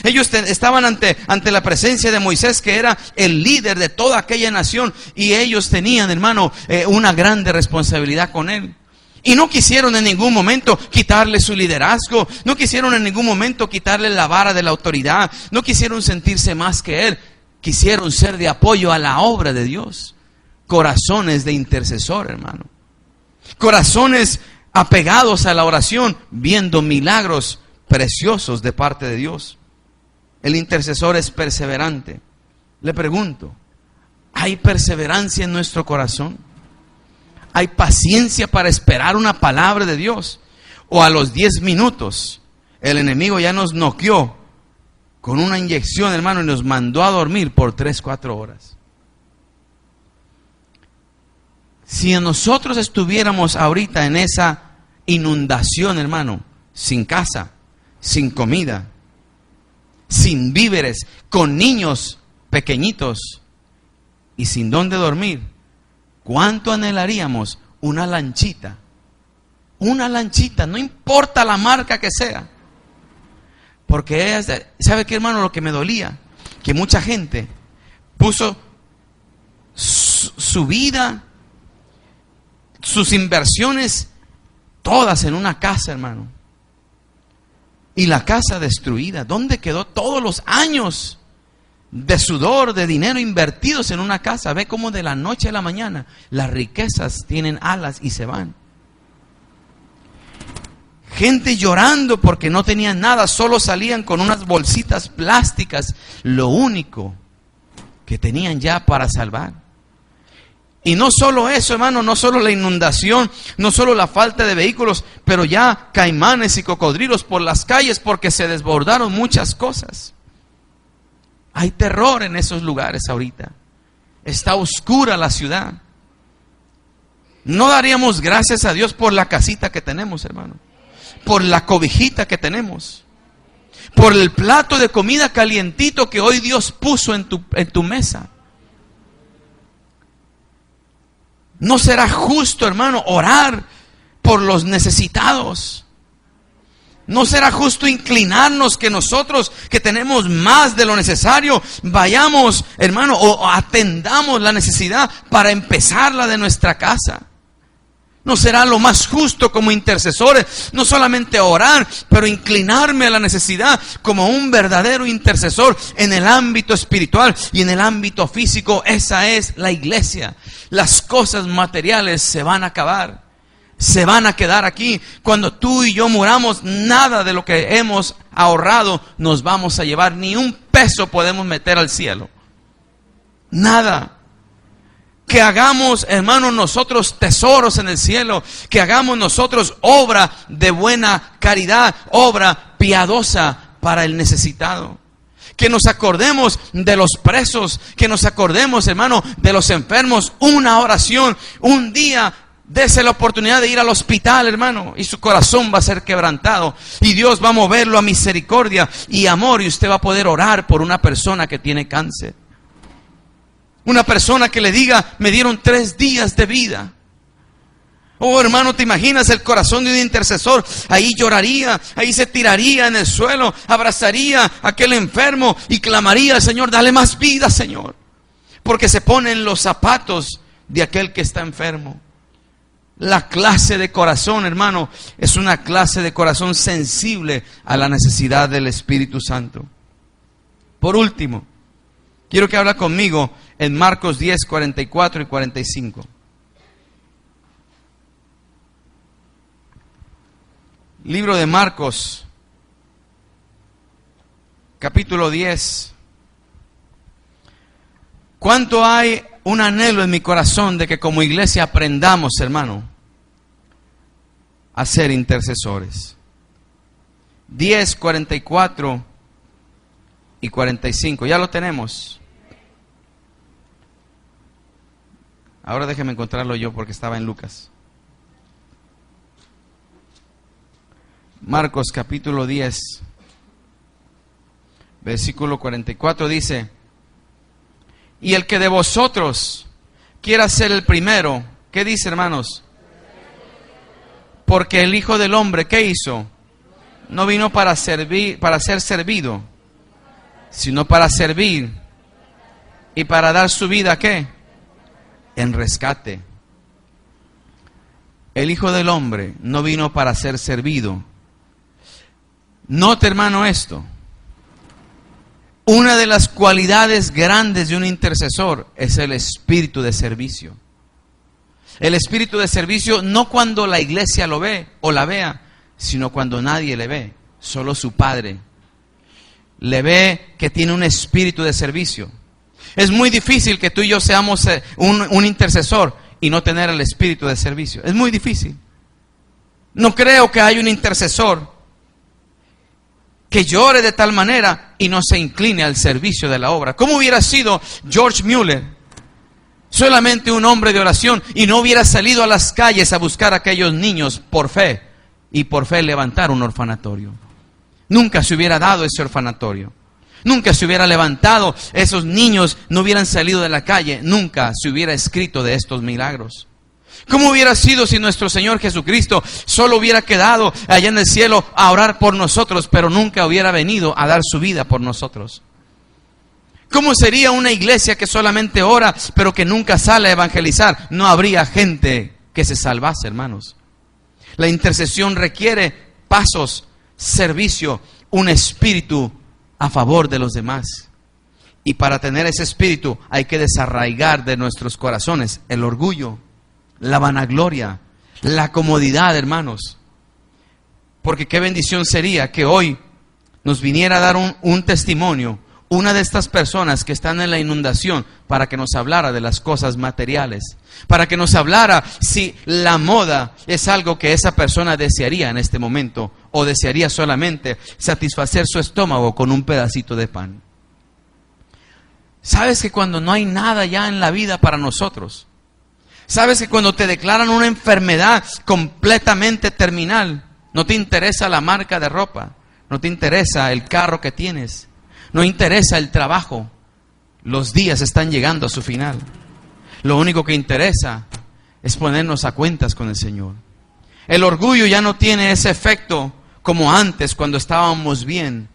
Ellos estaban ante la presencia de Moisés, que era el líder de toda aquella nación, y ellos tenían, hermano, una grande responsabilidad con él. Y no quisieron en ningún momento quitarle su liderazgo, no quisieron en ningún momento quitarle la vara de la autoridad, no quisieron sentirse más que él, quisieron ser de apoyo a la obra de Dios. Corazones de intercesor, hermano. Corazones apegados a la oración, viendo milagros preciosos de parte de Dios. El intercesor es perseverante. Le pregunto, ¿hay perseverancia en nuestro corazón? ¿Hay paciencia para esperar una palabra de Dios? ¿O a los 10 minutos el enemigo ya nos noqueó con una inyección, hermano, y nos mandó a dormir por 3-4 horas? Si nosotros estuviéramos ahorita en esa inundación, hermano, sin casa, sin comida, sin víveres, con niños pequeñitos y sin dónde dormir, ¿cuánto anhelaríamos una lanchita? Una lanchita, no importa la marca que sea. Porque ¿sabe qué, hermano? Lo que me dolía, que mucha gente puso su vida, sus inversiones, todas en una casa, hermano. Y la casa destruida. ¿Dónde quedó todos los años de sudor, de dinero invertidos en una casa? Ve cómo de la noche a la mañana las riquezas tienen alas y se van. Gente llorando porque no tenían nada, solo salían con unas bolsitas plásticas, lo único que tenían ya para salvar. Y no solo eso, hermano, no solo la inundación, no solo la falta de vehículos, pero ya caimanes y cocodrilos por las calles porque se desbordaron muchas cosas. Hay terror en esos lugares ahorita. Está oscura la ciudad. No daríamos gracias a Dios por la casita que tenemos, hermano, por la cobijita que tenemos, por el plato de comida calientito que hoy Dios puso en tu mesa. ¿No será justo, hermano, orar por los necesitados? ¿No será justo inclinarnos que nosotros, que tenemos más de lo necesario, vayamos, hermano, o atendamos la necesidad para empezarla de nuestra casa? ¿No será lo más justo como intercesores, no solamente orar, pero inclinarme a la necesidad como un verdadero intercesor en el ámbito espiritual y en el ámbito físico? Esa es la iglesia. Las cosas materiales se van a acabar, se van a quedar aquí. Cuando tú y yo muramos, nada de lo que hemos ahorrado nos vamos a llevar, ni un peso podemos meter al cielo. Nada. Que hagamos, hermanos, nosotros tesoros en el cielo, que hagamos nosotros obra de buena caridad, obra piadosa para el necesitado. Que nos acordemos de los presos, que nos acordemos, hermano, de los enfermos. Una oración, un día, dese la oportunidad de ir al hospital, hermano, y su corazón va a ser quebrantado. Y Dios va a moverlo a misericordia y amor, y usted va a poder orar por una persona que tiene cáncer. Una persona que le diga, me dieron 3 días de vida. Oh, hermano, ¿te imaginas el corazón de un intercesor? Ahí lloraría, ahí se tiraría en el suelo, abrazaría a aquel enfermo y clamaría al Señor, dale más vida, Señor. porque se pone en los zapatos de aquel que está enfermo. La clase de corazón, hermano, es una clase de corazón sensible a la necesidad del Espíritu Santo. Por último, quiero que hable conmigo en Marcos 10, 44 y 45. Libro de Marcos, capítulo 10. ¿Cuánto hay un anhelo en mi corazón de que como iglesia aprendamos, hermano, a ser intercesores? 10, 44 y 45. Ya lo tenemos. Ahora déjeme encontrarlo yo porque estaba en Lucas. Marcos capítulo 10, versículo 44 dice: y el que de vosotros quiera ser el primero, ¿qué dice, hermanos? Porque el Hijo del Hombre, ¿qué hizo? No vino para servir, para ser servido, sino para servir y para dar su vida, ¿qué? En rescate. El Hijo del Hombre no vino para ser servido. Note, hermano, esto. Una de las cualidades grandes de un intercesor es el espíritu de servicio. El espíritu de servicio no cuando la iglesia lo ve o la vea, sino cuando nadie le ve, solo su Padre le ve que tiene un espíritu de servicio. Es muy difícil que tú y yo seamos un intercesor y no tener el espíritu de servicio. Es muy difícil. No creo que haya un intercesor que llore de tal manera y no se incline al servicio de la obra. ¿Cómo hubiera sido George Mueller? Solamente un hombre de oración y no hubiera salido a las calles a buscar a aquellos niños por fe y por fe levantar un orfanatorio. Nunca se hubiera dado ese orfanatorio. Nunca se hubiera levantado, esos niños no hubieran salido de la calle. Nunca se hubiera escrito de estos milagros. ¿Cómo hubiera sido si nuestro Señor Jesucristo solo hubiera quedado allá en el cielo a orar por nosotros, pero nunca hubiera venido a dar su vida por nosotros? ¿Cómo sería una iglesia que solamente ora, pero que nunca sale a evangelizar? No habría gente que se salvase, hermanos. La intercesión requiere pasos, servicio, un espíritu a favor de los demás. Y para tener ese espíritu hay que desarraigar de nuestros corazones el orgullo, la vanagloria, la comodidad, hermanos. Porque qué bendición sería que hoy nos viniera a dar un testimonio, una de estas personas que están en la inundación, para que nos hablara de las cosas materiales, para que nos hablara si la moda es algo que esa persona desearía en este momento, o desearía solamente satisfacer su estómago con un pedacito de pan. ¿Sabes que cuando no hay nada ya en la vida para nosotros? ¿Sabes que cuando te declaran una enfermedad completamente terminal, no te interesa la marca de ropa, no te interesa el carro que tienes, no interesa el trabajo, los días están llegando a su final? Lo único que interesa es ponernos a cuentas con el Señor. El orgullo ya no tiene ese efecto como antes, cuando estábamos bien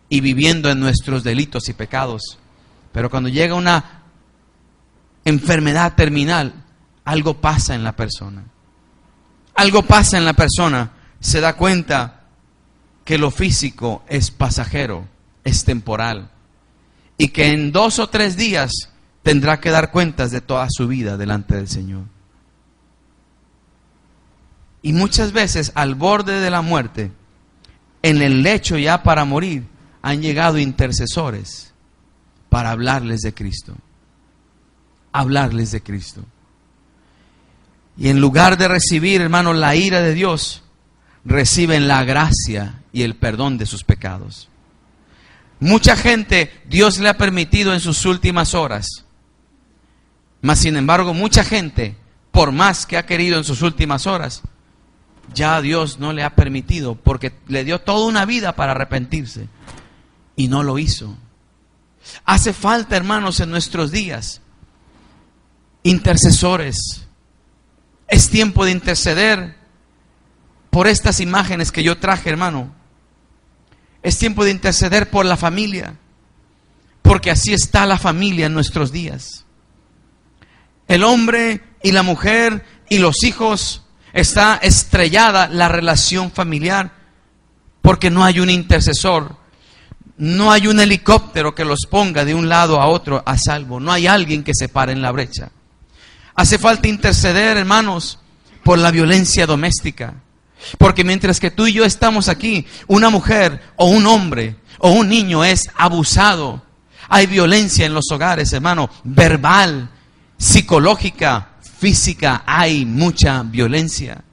y viviendo en nuestros delitos y pecados. Pero cuando llega una enfermedad terminal, algo pasa en la persona. Algo pasa en la persona. Se da cuenta que lo físico es pasajero, es temporal. Y que en 2 o 3 días tendrá que dar cuentas de toda su vida delante del Señor. Y muchas veces al borde de la muerte, en el lecho ya para morir, han llegado intercesores para hablarles de Cristo. Hablarles de Cristo. Y en lugar de recibir, hermanos, la ira de Dios, reciben la gracia y el perdón de sus pecados. Mucha gente Dios le ha permitido en sus últimas horas. Mas sin embargo, mucha gente, por más que ha querido en sus últimas horas, ya Dios no le ha permitido, porque le dio toda una vida para arrepentirse y no lo hizo. Hace falta, hermanos, en nuestros días intercesores. Es tiempo de interceder por estas imágenes que yo traje, hermano. Es tiempo de interceder por la familia, porque así está la familia en nuestros días. El hombre y la mujer y los hijos, está estrellada la relación familiar, porque no hay un intercesor, no hay un helicóptero que los ponga de un lado a otro a salvo, no hay alguien que se pare en la brecha. Hace falta interceder, hermanos, por la violencia doméstica, porque mientras que tú y yo estamos aquí, una mujer o un hombre o un niño es abusado. Hay violencia en los hogares, hermano, verbal, psicológica, física, hay mucha violencia.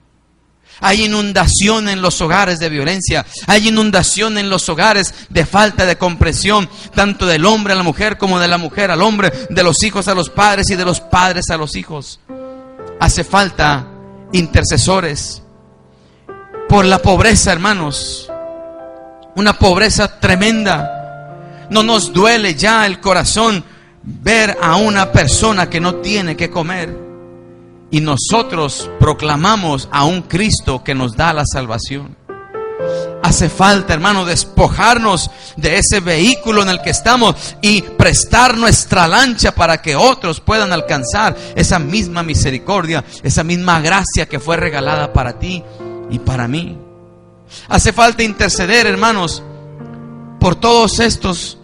Hay inundación en los hogares de violencia. Hay inundación en los hogares de falta de comprensión, tanto del hombre a la mujer como de la mujer al hombre, de los hijos a los padres y de los padres a los hijos. Hace falta intercesores por la pobreza, hermanos. Una pobreza tremenda. No nos duele ya el corazón ver a una persona que no tiene que comer. Y nosotros proclamamos a un Cristo que nos da la salvación. Hace falta, hermano, despojarnos de ese vehículo en el que estamos y prestar nuestra lancha para que otros puedan alcanzar esa misma misericordia, esa misma gracia que fue regalada para ti y para mí. Hace falta interceder, hermanos, por todos estos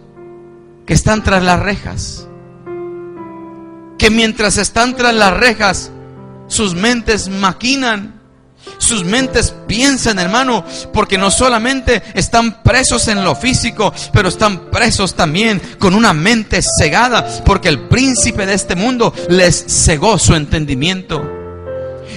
que están tras las rejas, que mientras están tras las rejas, sus mentes maquinan, sus mentes piensan, hermano, porque no solamente están presos en lo físico, pero están presos también con una mente cegada, porque el príncipe de este mundo les cegó su entendimiento.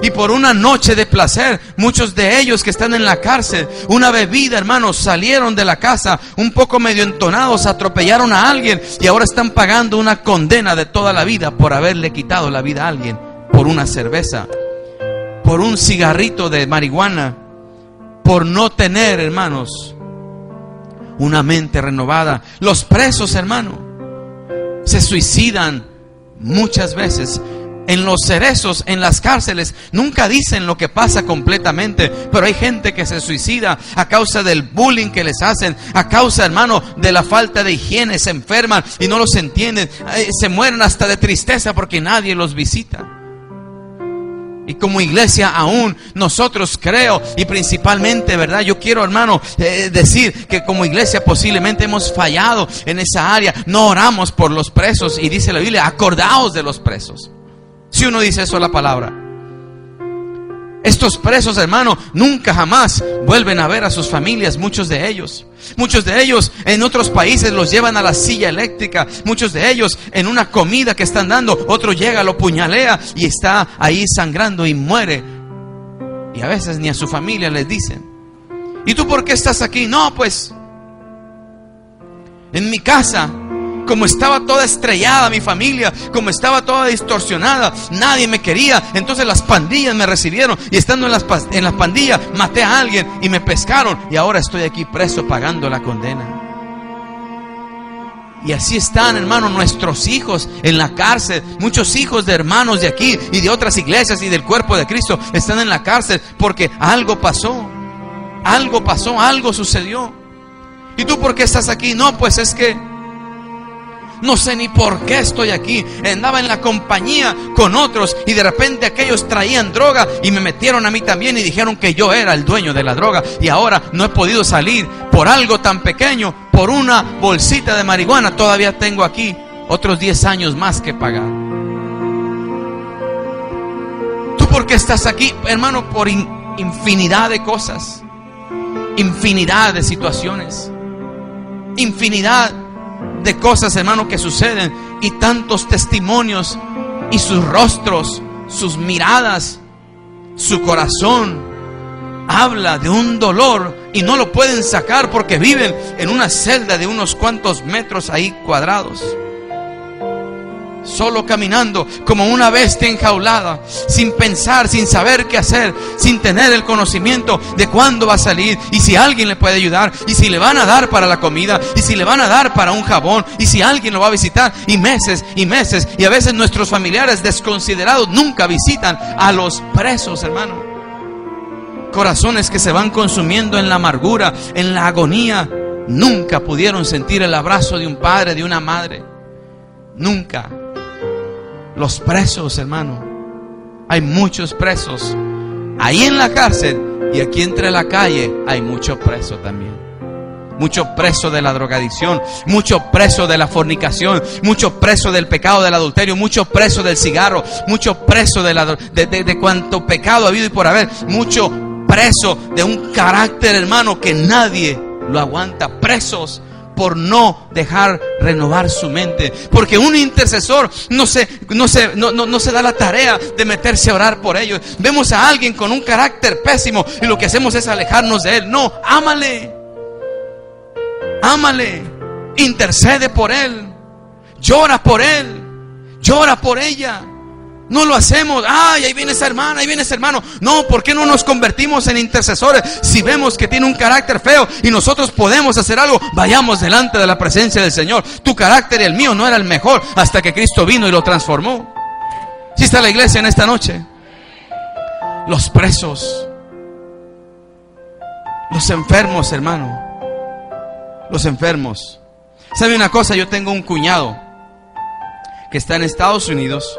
Y por una noche de placer, muchos de ellos que están en la cárcel, una bebida, hermanos, salieron de la casa un poco medio entonados, atropellaron a alguien y ahora están pagando una condena de toda la vida por haberle quitado la vida a alguien. Por una cerveza, por un cigarrito de marihuana, por no tener, hermanos, una mente renovada. Los presos, hermano, se suicidan muchas veces. En los cerezos, en las cárceles, nunca dicen lo que pasa completamente, pero hay gente que se suicida a causa del bullying que les hacen, a causa, hermano, de la falta de higiene. Se enferman y no los entienden, se mueren hasta de tristeza porque nadie los visita. Y como iglesia aún nosotros creo, y principalmente, ¿verdad? Yo quiero, hermano, decir que como iglesia posiblemente hemos fallado en esa área. No oramos por los presos, y dice la Biblia, acordaos de los presos. Si uno dice eso a la palabra. Estos presos, hermano, nunca jamás vuelven a ver a sus familias, muchos de ellos. Muchos de ellos en otros países los llevan a la silla eléctrica. Muchos de ellos en una comida que están dando, otro llega, lo puñalea y está ahí sangrando y muere. Y a veces ni a su familia les dicen. ¿Y tú por qué estás aquí? No, pues en mi casa, como estaba toda estrellada mi familia, como estaba toda distorsionada, nadie me quería, entonces las pandillas me recibieron, y estando en las pandillas maté a alguien y me pescaron, y ahora estoy aquí preso pagando la condena. Y así están, hermanos, nuestros hijos en la cárcel. Muchos hijos de hermanos de aquí y de otras iglesias y del cuerpo de Cristo están en la cárcel porque algo pasó, algo sucedió. ¿Y tú por qué estás aquí? No, pues es que no sé ni por qué estoy aquí. Andaba en la compañía con otros y de repente aquellos traían droga y me metieron a mí también y dijeron que yo era el dueño de la droga, y ahora no he podido salir por algo tan pequeño, por una bolsita de marihuana. Todavía tengo aquí otros 10 años más que pagar. ¿Tú por qué estás aquí, hermano? Por infinidad de cosas, infinidad de situaciones, infinidad de cosas, hermano, que suceden, y tantos testimonios, y sus rostros, sus miradas, su corazón habla de un dolor y no lo pueden sacar porque viven en una celda de unos cuantos metros ahí cuadrados, solo caminando como una bestia enjaulada, sin pensar, sin saber qué hacer, sin tener el conocimiento de cuándo va a salir, y si alguien le puede ayudar, y si le van a dar para la comida, y si le van a dar para un jabón, y si alguien lo va a visitar. Y meses, y a veces nuestros familiares desconsiderados nunca visitan a los presos, hermano. Corazones que se van consumiendo en la amargura, en la agonía, nunca pudieron sentir el abrazo de un padre, de una madre. Nunca. Los presos, hermano, hay muchos presos ahí en la cárcel, y aquí entre la calle hay muchos presos también. Muchos presos de la drogadicción, muchos presos de la fornicación, muchos presos del pecado del adulterio, muchos presos del cigarro, muchos presos de cuanto pecado ha habido y por haber, muchos presos de un carácter, hermano, que nadie lo aguanta. Presos por no dejar renovar su mente, porque un intercesor no se da la tarea de meterse a orar por ellos. Vemos a alguien con un carácter pésimo y lo que hacemos es alejarnos de él. No, ámale, intercede por él, llora por él, llora por ella. No lo hacemos. Ay, ahí viene esa hermana, ahí viene ese hermano. No, ¿por qué no nos convertimos en intercesores? Si vemos que tiene un carácter feo y nosotros podemos hacer algo, vayamos delante de la presencia del Señor. Tu carácter y el mío no era el mejor hasta que Cristo vino y lo transformó. ¿Sí está la iglesia en esta noche? Los presos, los enfermos, hermano, los enfermos. ¿Sabe una cosa? Yo tengo un cuñado que está en Estados Unidos.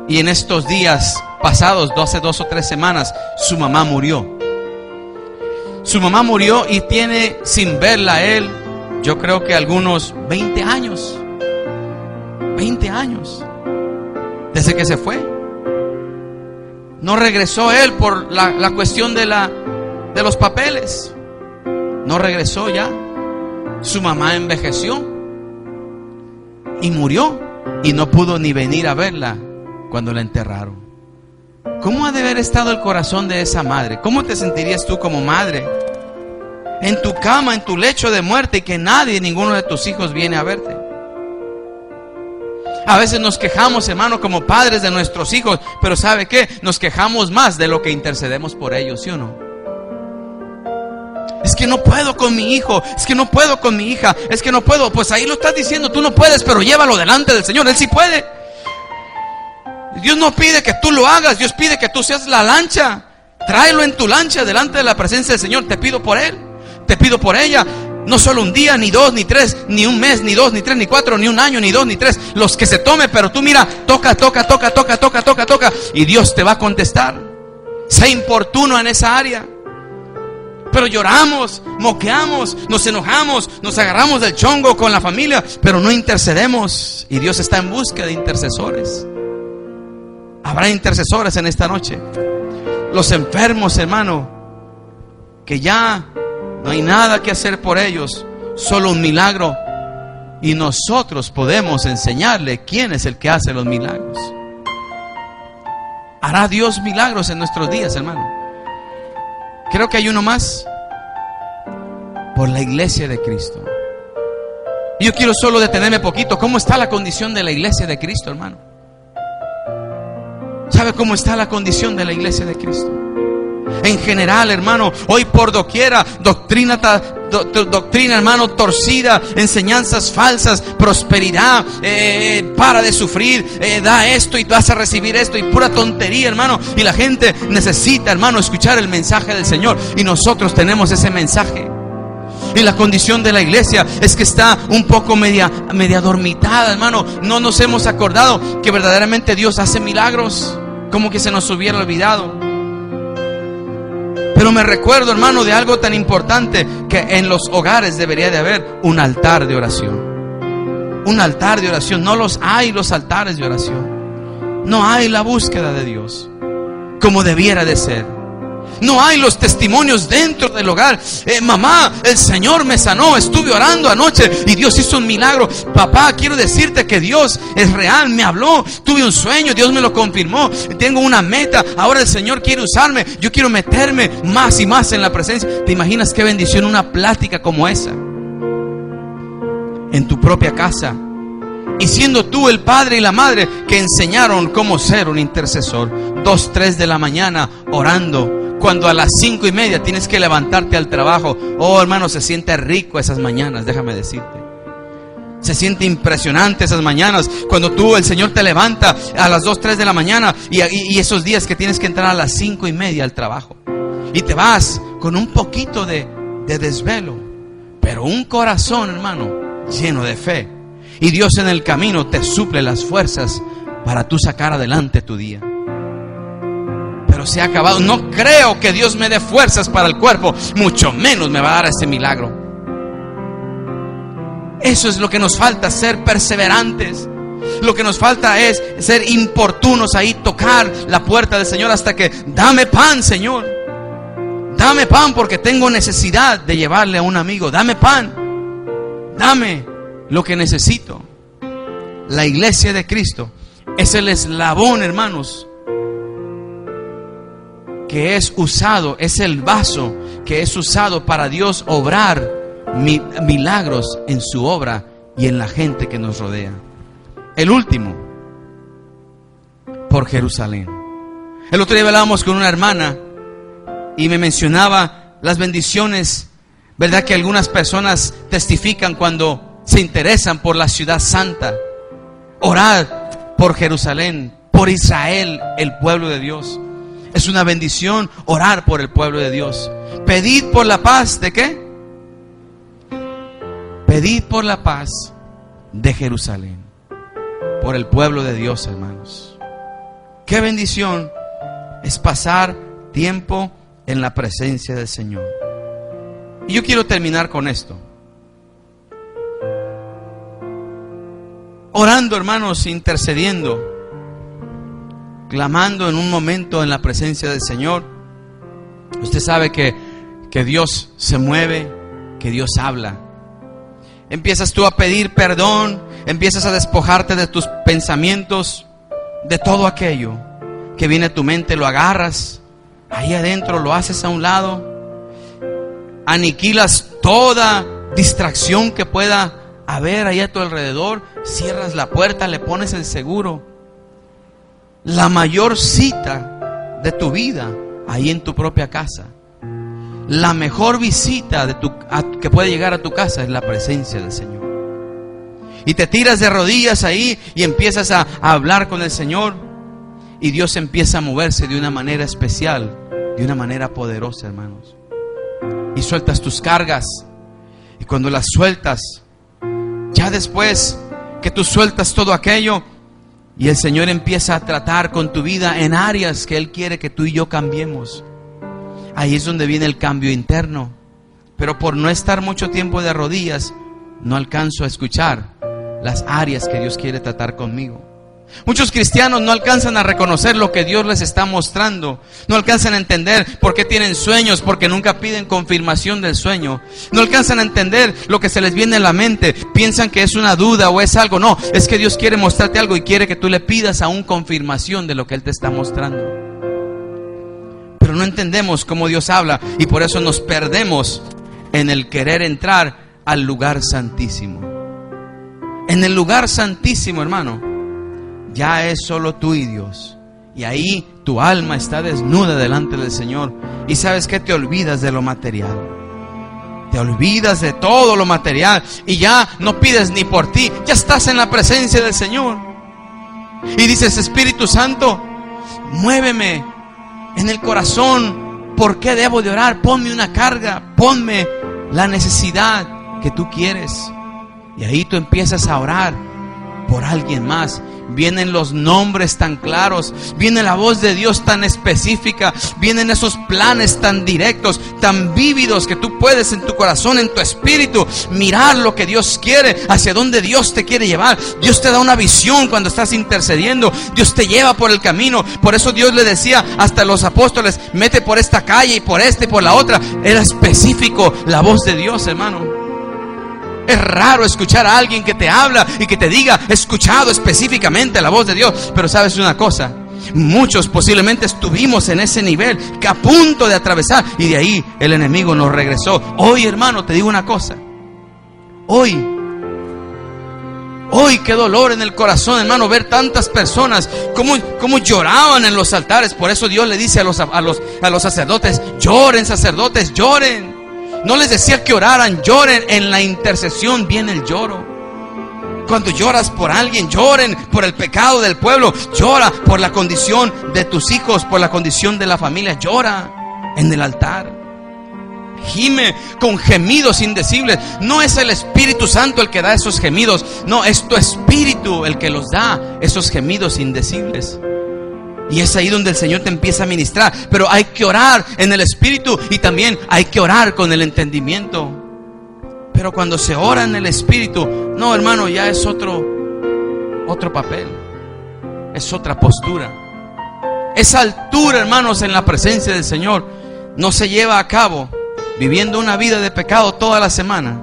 Y en estos días pasados, hace 2 o 3 semanas, su mamá murió. Su mamá murió y tiene sin verla a él, yo creo que algunos 20 años. 20 años. Desde que se fue. No regresó él por la cuestión de los papeles. No regresó ya. Su mamá envejeció y murió. Y no pudo ni venir a verla cuando la enterraron. ¿Cómo ha de haber estado el corazón de esa madre? ¿Cómo te sentirías tú como madre? En tu cama, en tu lecho de muerte, y que nadie, ninguno de tus hijos viene a verte. A veces nos quejamos, hermano, como padres de nuestros hijos, pero ¿sabe qué? Nos quejamos más de lo que intercedemos por ellos, ¿sí o no? Es que no puedo con mi hijo, es que no puedo con mi hija, es que no puedo. Pues ahí lo estás diciendo, tú no puedes, pero llévalo delante del Señor, Él sí puede. Dios no pide que tú lo hagas, Dios pide que tú seas la lancha. Tráelo en tu lancha delante de la presencia del Señor. Te pido por él, te pido por ella. No solo un día, ni 2, ni 3, ni un mes, ni 2, ni 3, ni 4, ni un año, ni 2, ni 3. Los que se tome, pero tú mira, toca. Y Dios te va a contestar. Sé importuno en esa área. Pero lloramos, moqueamos, nos enojamos, nos agarramos del chongo con la familia, pero no intercedemos. Y Dios está en busca de intercesores. Habrá intercesores en esta noche. Los enfermos, hermano, que ya no hay nada que hacer por ellos, solo un milagro. Y nosotros podemos enseñarle quién es el que hace los milagros. Hará Dios milagros en nuestros días, hermano. Creo que hay uno más. Por la iglesia de Cristo. Y yo quiero solo detenerme poquito. ¿Cómo está la condición de la iglesia de Cristo, hermano? ¿Sabe cómo está la condición de la iglesia de Cristo? En general, hermano, hoy por doquiera, doctrina, hermano, torcida, enseñanzas falsas, prosperidad, para de sufrir, da esto y vas a recibir esto, y pura tontería, hermano. Y la gente necesita, hermano, escuchar el mensaje del Señor, y nosotros tenemos ese mensaje. Y la condición de la iglesia es que está un poco media dormitada, hermano. No nos hemos acordado que verdaderamente Dios hace milagros, como que se nos hubiera olvidado. Pero me recuerdo, hermano, de algo tan importante, que en los hogares debería de haber un altar de oración. Un altar de oración. No los hay los altares de oración. No hay la búsqueda de Dios como debiera de ser. No hay los testimonios dentro del hogar. Mamá, el Señor me sanó, estuve orando anoche y Dios hizo un milagro. Papá, quiero decirte que Dios es real, me habló, tuve un sueño, Dios me lo confirmó, tengo una meta, ahora el Señor quiere usarme, yo quiero meterme más y más en la presencia. ¿Te imaginas qué bendición una plática como esa? En tu propia casa. Y siendo tú el padre y la madre que enseñaron cómo ser un intercesor. 2, 3 de la mañana orando, cuando a las 5:30 tienes que levantarte al trabajo. Oh, hermano, se siente rico esas mañanas, déjame decirte. Se siente impresionante esas mañanas cuando el Señor te levanta a las 2, 3 de la mañana y esos días que tienes que entrar a las 5:30 al trabajo. Y te vas con un poquito de desvelo, pero un corazón, hermano, lleno de fe. Y Dios en el camino te suple las fuerzas para tú sacar adelante tu día. Pero se ha acabado. No creo que Dios me dé fuerzas para el cuerpo, mucho menos me va a dar ese milagro. Eso es lo que nos falta, ser perseverantes. Lo que nos falta es ser importunos ahí, tocar la puerta del Señor hasta que, dame pan, Señor. Dame pan porque tengo necesidad de llevarle a un amigo. Dame pan. Dame lo que necesito. La iglesia de Cristo es el eslabón, hermanos, que es usado, es el vaso que es usado para Dios obrar milagros en su obra y en la gente que nos rodea. El último, por Jerusalén. El otro día hablábamos con una hermana y me mencionaba las bendiciones, ¿verdad? Que algunas personas testifican cuando se interesan por la ciudad santa. Orad por Jerusalén, por Israel, el pueblo de Dios. Es una bendición orar por el pueblo de Dios. Pedid por la paz, ¿de qué? Pedid por la paz de Jerusalén. Por el pueblo de Dios, hermanos. Qué bendición es pasar tiempo en la presencia del Señor. Y yo quiero terminar con esto. Orando, hermanos, intercediendo, clamando en un momento en la presencia del Señor. Usted sabe que Dios se mueve, que Dios habla. Empiezas tú a pedir perdón, empiezas a despojarte de tus pensamientos, de todo aquello que viene a tu mente, lo agarras, ahí adentro lo haces a un lado, aniquilas toda distracción que pueda haber ahí a tu alrededor, cierras la puerta, le pones el seguro. La mayor cita de tu vida ahí en tu propia casa. La mejor visita que puede llegar a tu casa es la presencia del Señor. Y te tiras de rodillas ahí y empiezas a hablar con el Señor. Y Dios empieza a moverse de una manera especial, de una manera poderosa, hermanos. Y sueltas tus cargas. Y cuando las sueltas, ya después que tú sueltas todo aquello, y el Señor empieza a tratar con tu vida en áreas que Él quiere que tú y yo cambiemos. Ahí es donde viene el cambio interno. Pero por no estar mucho tiempo de rodillas, no alcanzo a escuchar las áreas que Dios quiere tratar conmigo. Muchos cristianos no alcanzan a reconocer lo que Dios les está mostrando. No alcanzan a entender por qué tienen sueños, porque nunca piden confirmación del sueño. No alcanzan a entender lo que se les viene a la mente. Piensan que es una duda o es algo. No, es que Dios quiere mostrarte algo y quiere que tú le pidas aún confirmación de lo que Él te está mostrando. Pero no entendemos cómo Dios habla y por eso nos perdemos en el querer entrar al lugar santísimo. En el lugar santísimo, hermano, ya es solo tú y Dios. Y ahí tu alma está desnuda delante del Señor. Y sabes que te olvidas de lo material. Te olvidas de todo lo material. Y ya no pides ni por ti. Ya estás en la presencia del Señor. Y dices, Espíritu Santo, muéveme en el corazón. ¿Por qué debo de orar? Ponme una carga. Ponme la necesidad que tú quieres. Y ahí tú empiezas a orar por alguien más. Vienen los nombres tan claros, viene la voz de Dios tan específica, vienen esos planes tan directos, tan vívidos que tú puedes en tu corazón, en tu espíritu, mirar lo que Dios quiere, hacia dónde Dios te quiere llevar. Dios te da una visión cuando estás intercediendo, Dios te lleva por el camino. Por eso Dios le decía hasta a los apóstoles, mete por esta calle y por esta y por la otra. Era específico la voz de Dios, hermano. Es raro escuchar a alguien que te habla y que te diga, he escuchado específicamente la voz de Dios. Pero sabes una cosa, muchos posiblemente estuvimos en ese nivel, que a punto de atravesar, y de ahí el enemigo nos regresó. Hoy, hermano, te digo una cosa. Hoy qué dolor en el corazón, hermano, ver tantas personas como lloraban en los altares. Por eso Dios le dice a los sacerdotes, lloren, sacerdotes, lloren. No les decía que oraran, lloren. En la intercesión viene el lloro. Cuando lloras por alguien, lloren por el pecado del pueblo. Llora por la condición de tus hijos, por la condición de la familia. Llora en el altar. gime con gemidos indecibles. No es el Espíritu Santo el que da esos gemidos, no, es tu Espíritu el que los da, esos gemidos indecibles. Y es ahí donde el Señor te empieza a ministrar. Pero hay que orar en el Espíritu y también hay que orar con el entendimiento. Pero cuando se ora en el Espíritu, no, hermano, ya es otro papel, es otra postura. Esa altura, hermanos, en la presencia del Señor no se lleva a cabo viviendo una vida de pecado toda la semana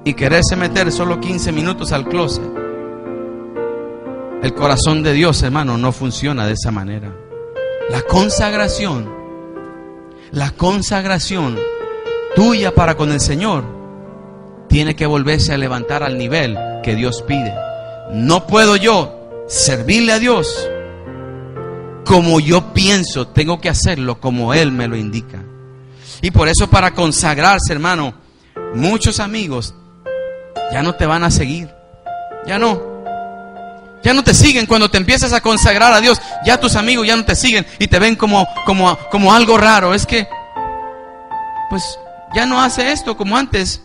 y quererse meter solo 15 minutos al closet. El corazón de Dios, hermano, no funciona de esa manera. La consagración tuya para con el Señor tiene que volverse a levantar al nivel que Dios pide. No puedo yo servirle a Dios como yo pienso, tengo que hacerlo como Él me lo indica. Y por eso, para consagrarse, hermano, muchos amigos ya no te van a seguir. Ya no te siguen cuando te empiezas a consagrar a Dios. Ya tus amigos ya no te siguen y te ven como algo raro. Es que pues ya no hace esto como antes,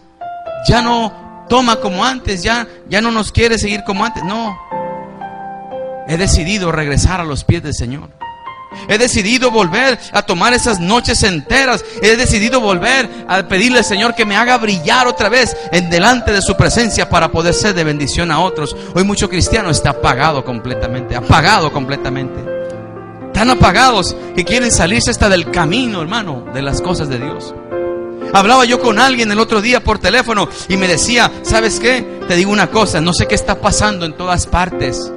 ya no toma como antes, ya no nos quiere seguir como antes. No, he decidido regresar a los pies del Señor. He decidido volver a tomar esas noches enteras. He decidido volver a pedirle al Señor que me haga brillar otra vez en delante de su presencia para poder ser de bendición a otros. Hoy mucho cristiano está apagado completamente. Tan apagados que quieren salirse hasta del camino, hermano, de las cosas de Dios. Hablaba yo con alguien el otro día por teléfono y me decía, ¿sabes qué? Te digo una cosa, no sé qué está pasando en todas partes.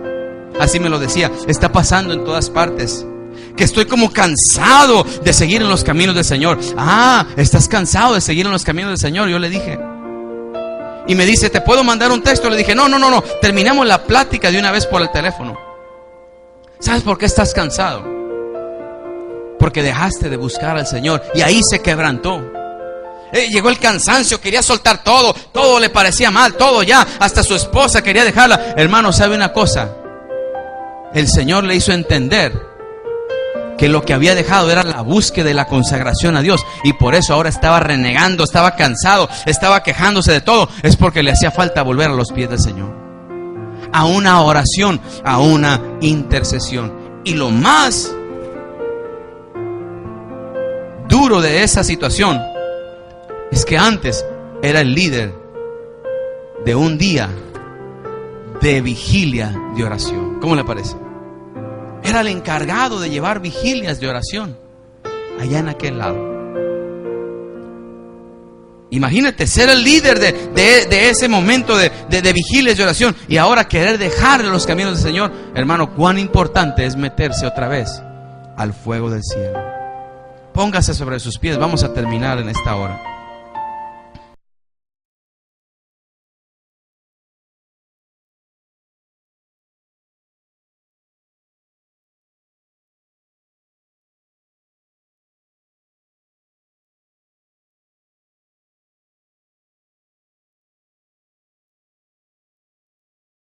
Así me lo decía, está pasando en todas partes, que estoy como cansado de seguir en los caminos del Señor. Ah, ¿estás cansado de seguir en los caminos del Señor? Yo le dije. Y me dice, ¿te puedo mandar un texto? Le dije, no, terminamos la plática de una vez por el teléfono. ¿Sabes por qué estás cansado? Porque dejaste de buscar al Señor y ahí se quebrantó. Llegó el cansancio, quería soltar todo le parecía mal, todo ya, hasta su esposa quería dejarla. Hermano, ¿sabe una cosa? El Señor le hizo entender que lo que había dejado era la búsqueda de la consagración a Dios, y por eso ahora estaba renegando, estaba cansado, estaba quejándose de todo. Es porque le hacía falta volver a los pies del Señor, a una oración, a una intercesión. Y lo más duro de esa situación es que antes era el líder de un día de vigilia de oración. ¿Cómo le parece? Era el encargado de llevar vigilias de oración allá en aquel lado. Imagínate ser el líder de ese momento de vigilias de oración y ahora querer dejar los caminos del Señor. Hermano, cuán importante es meterse otra vez al fuego del cielo. Póngase sobre sus pies, vamos a terminar en esta hora.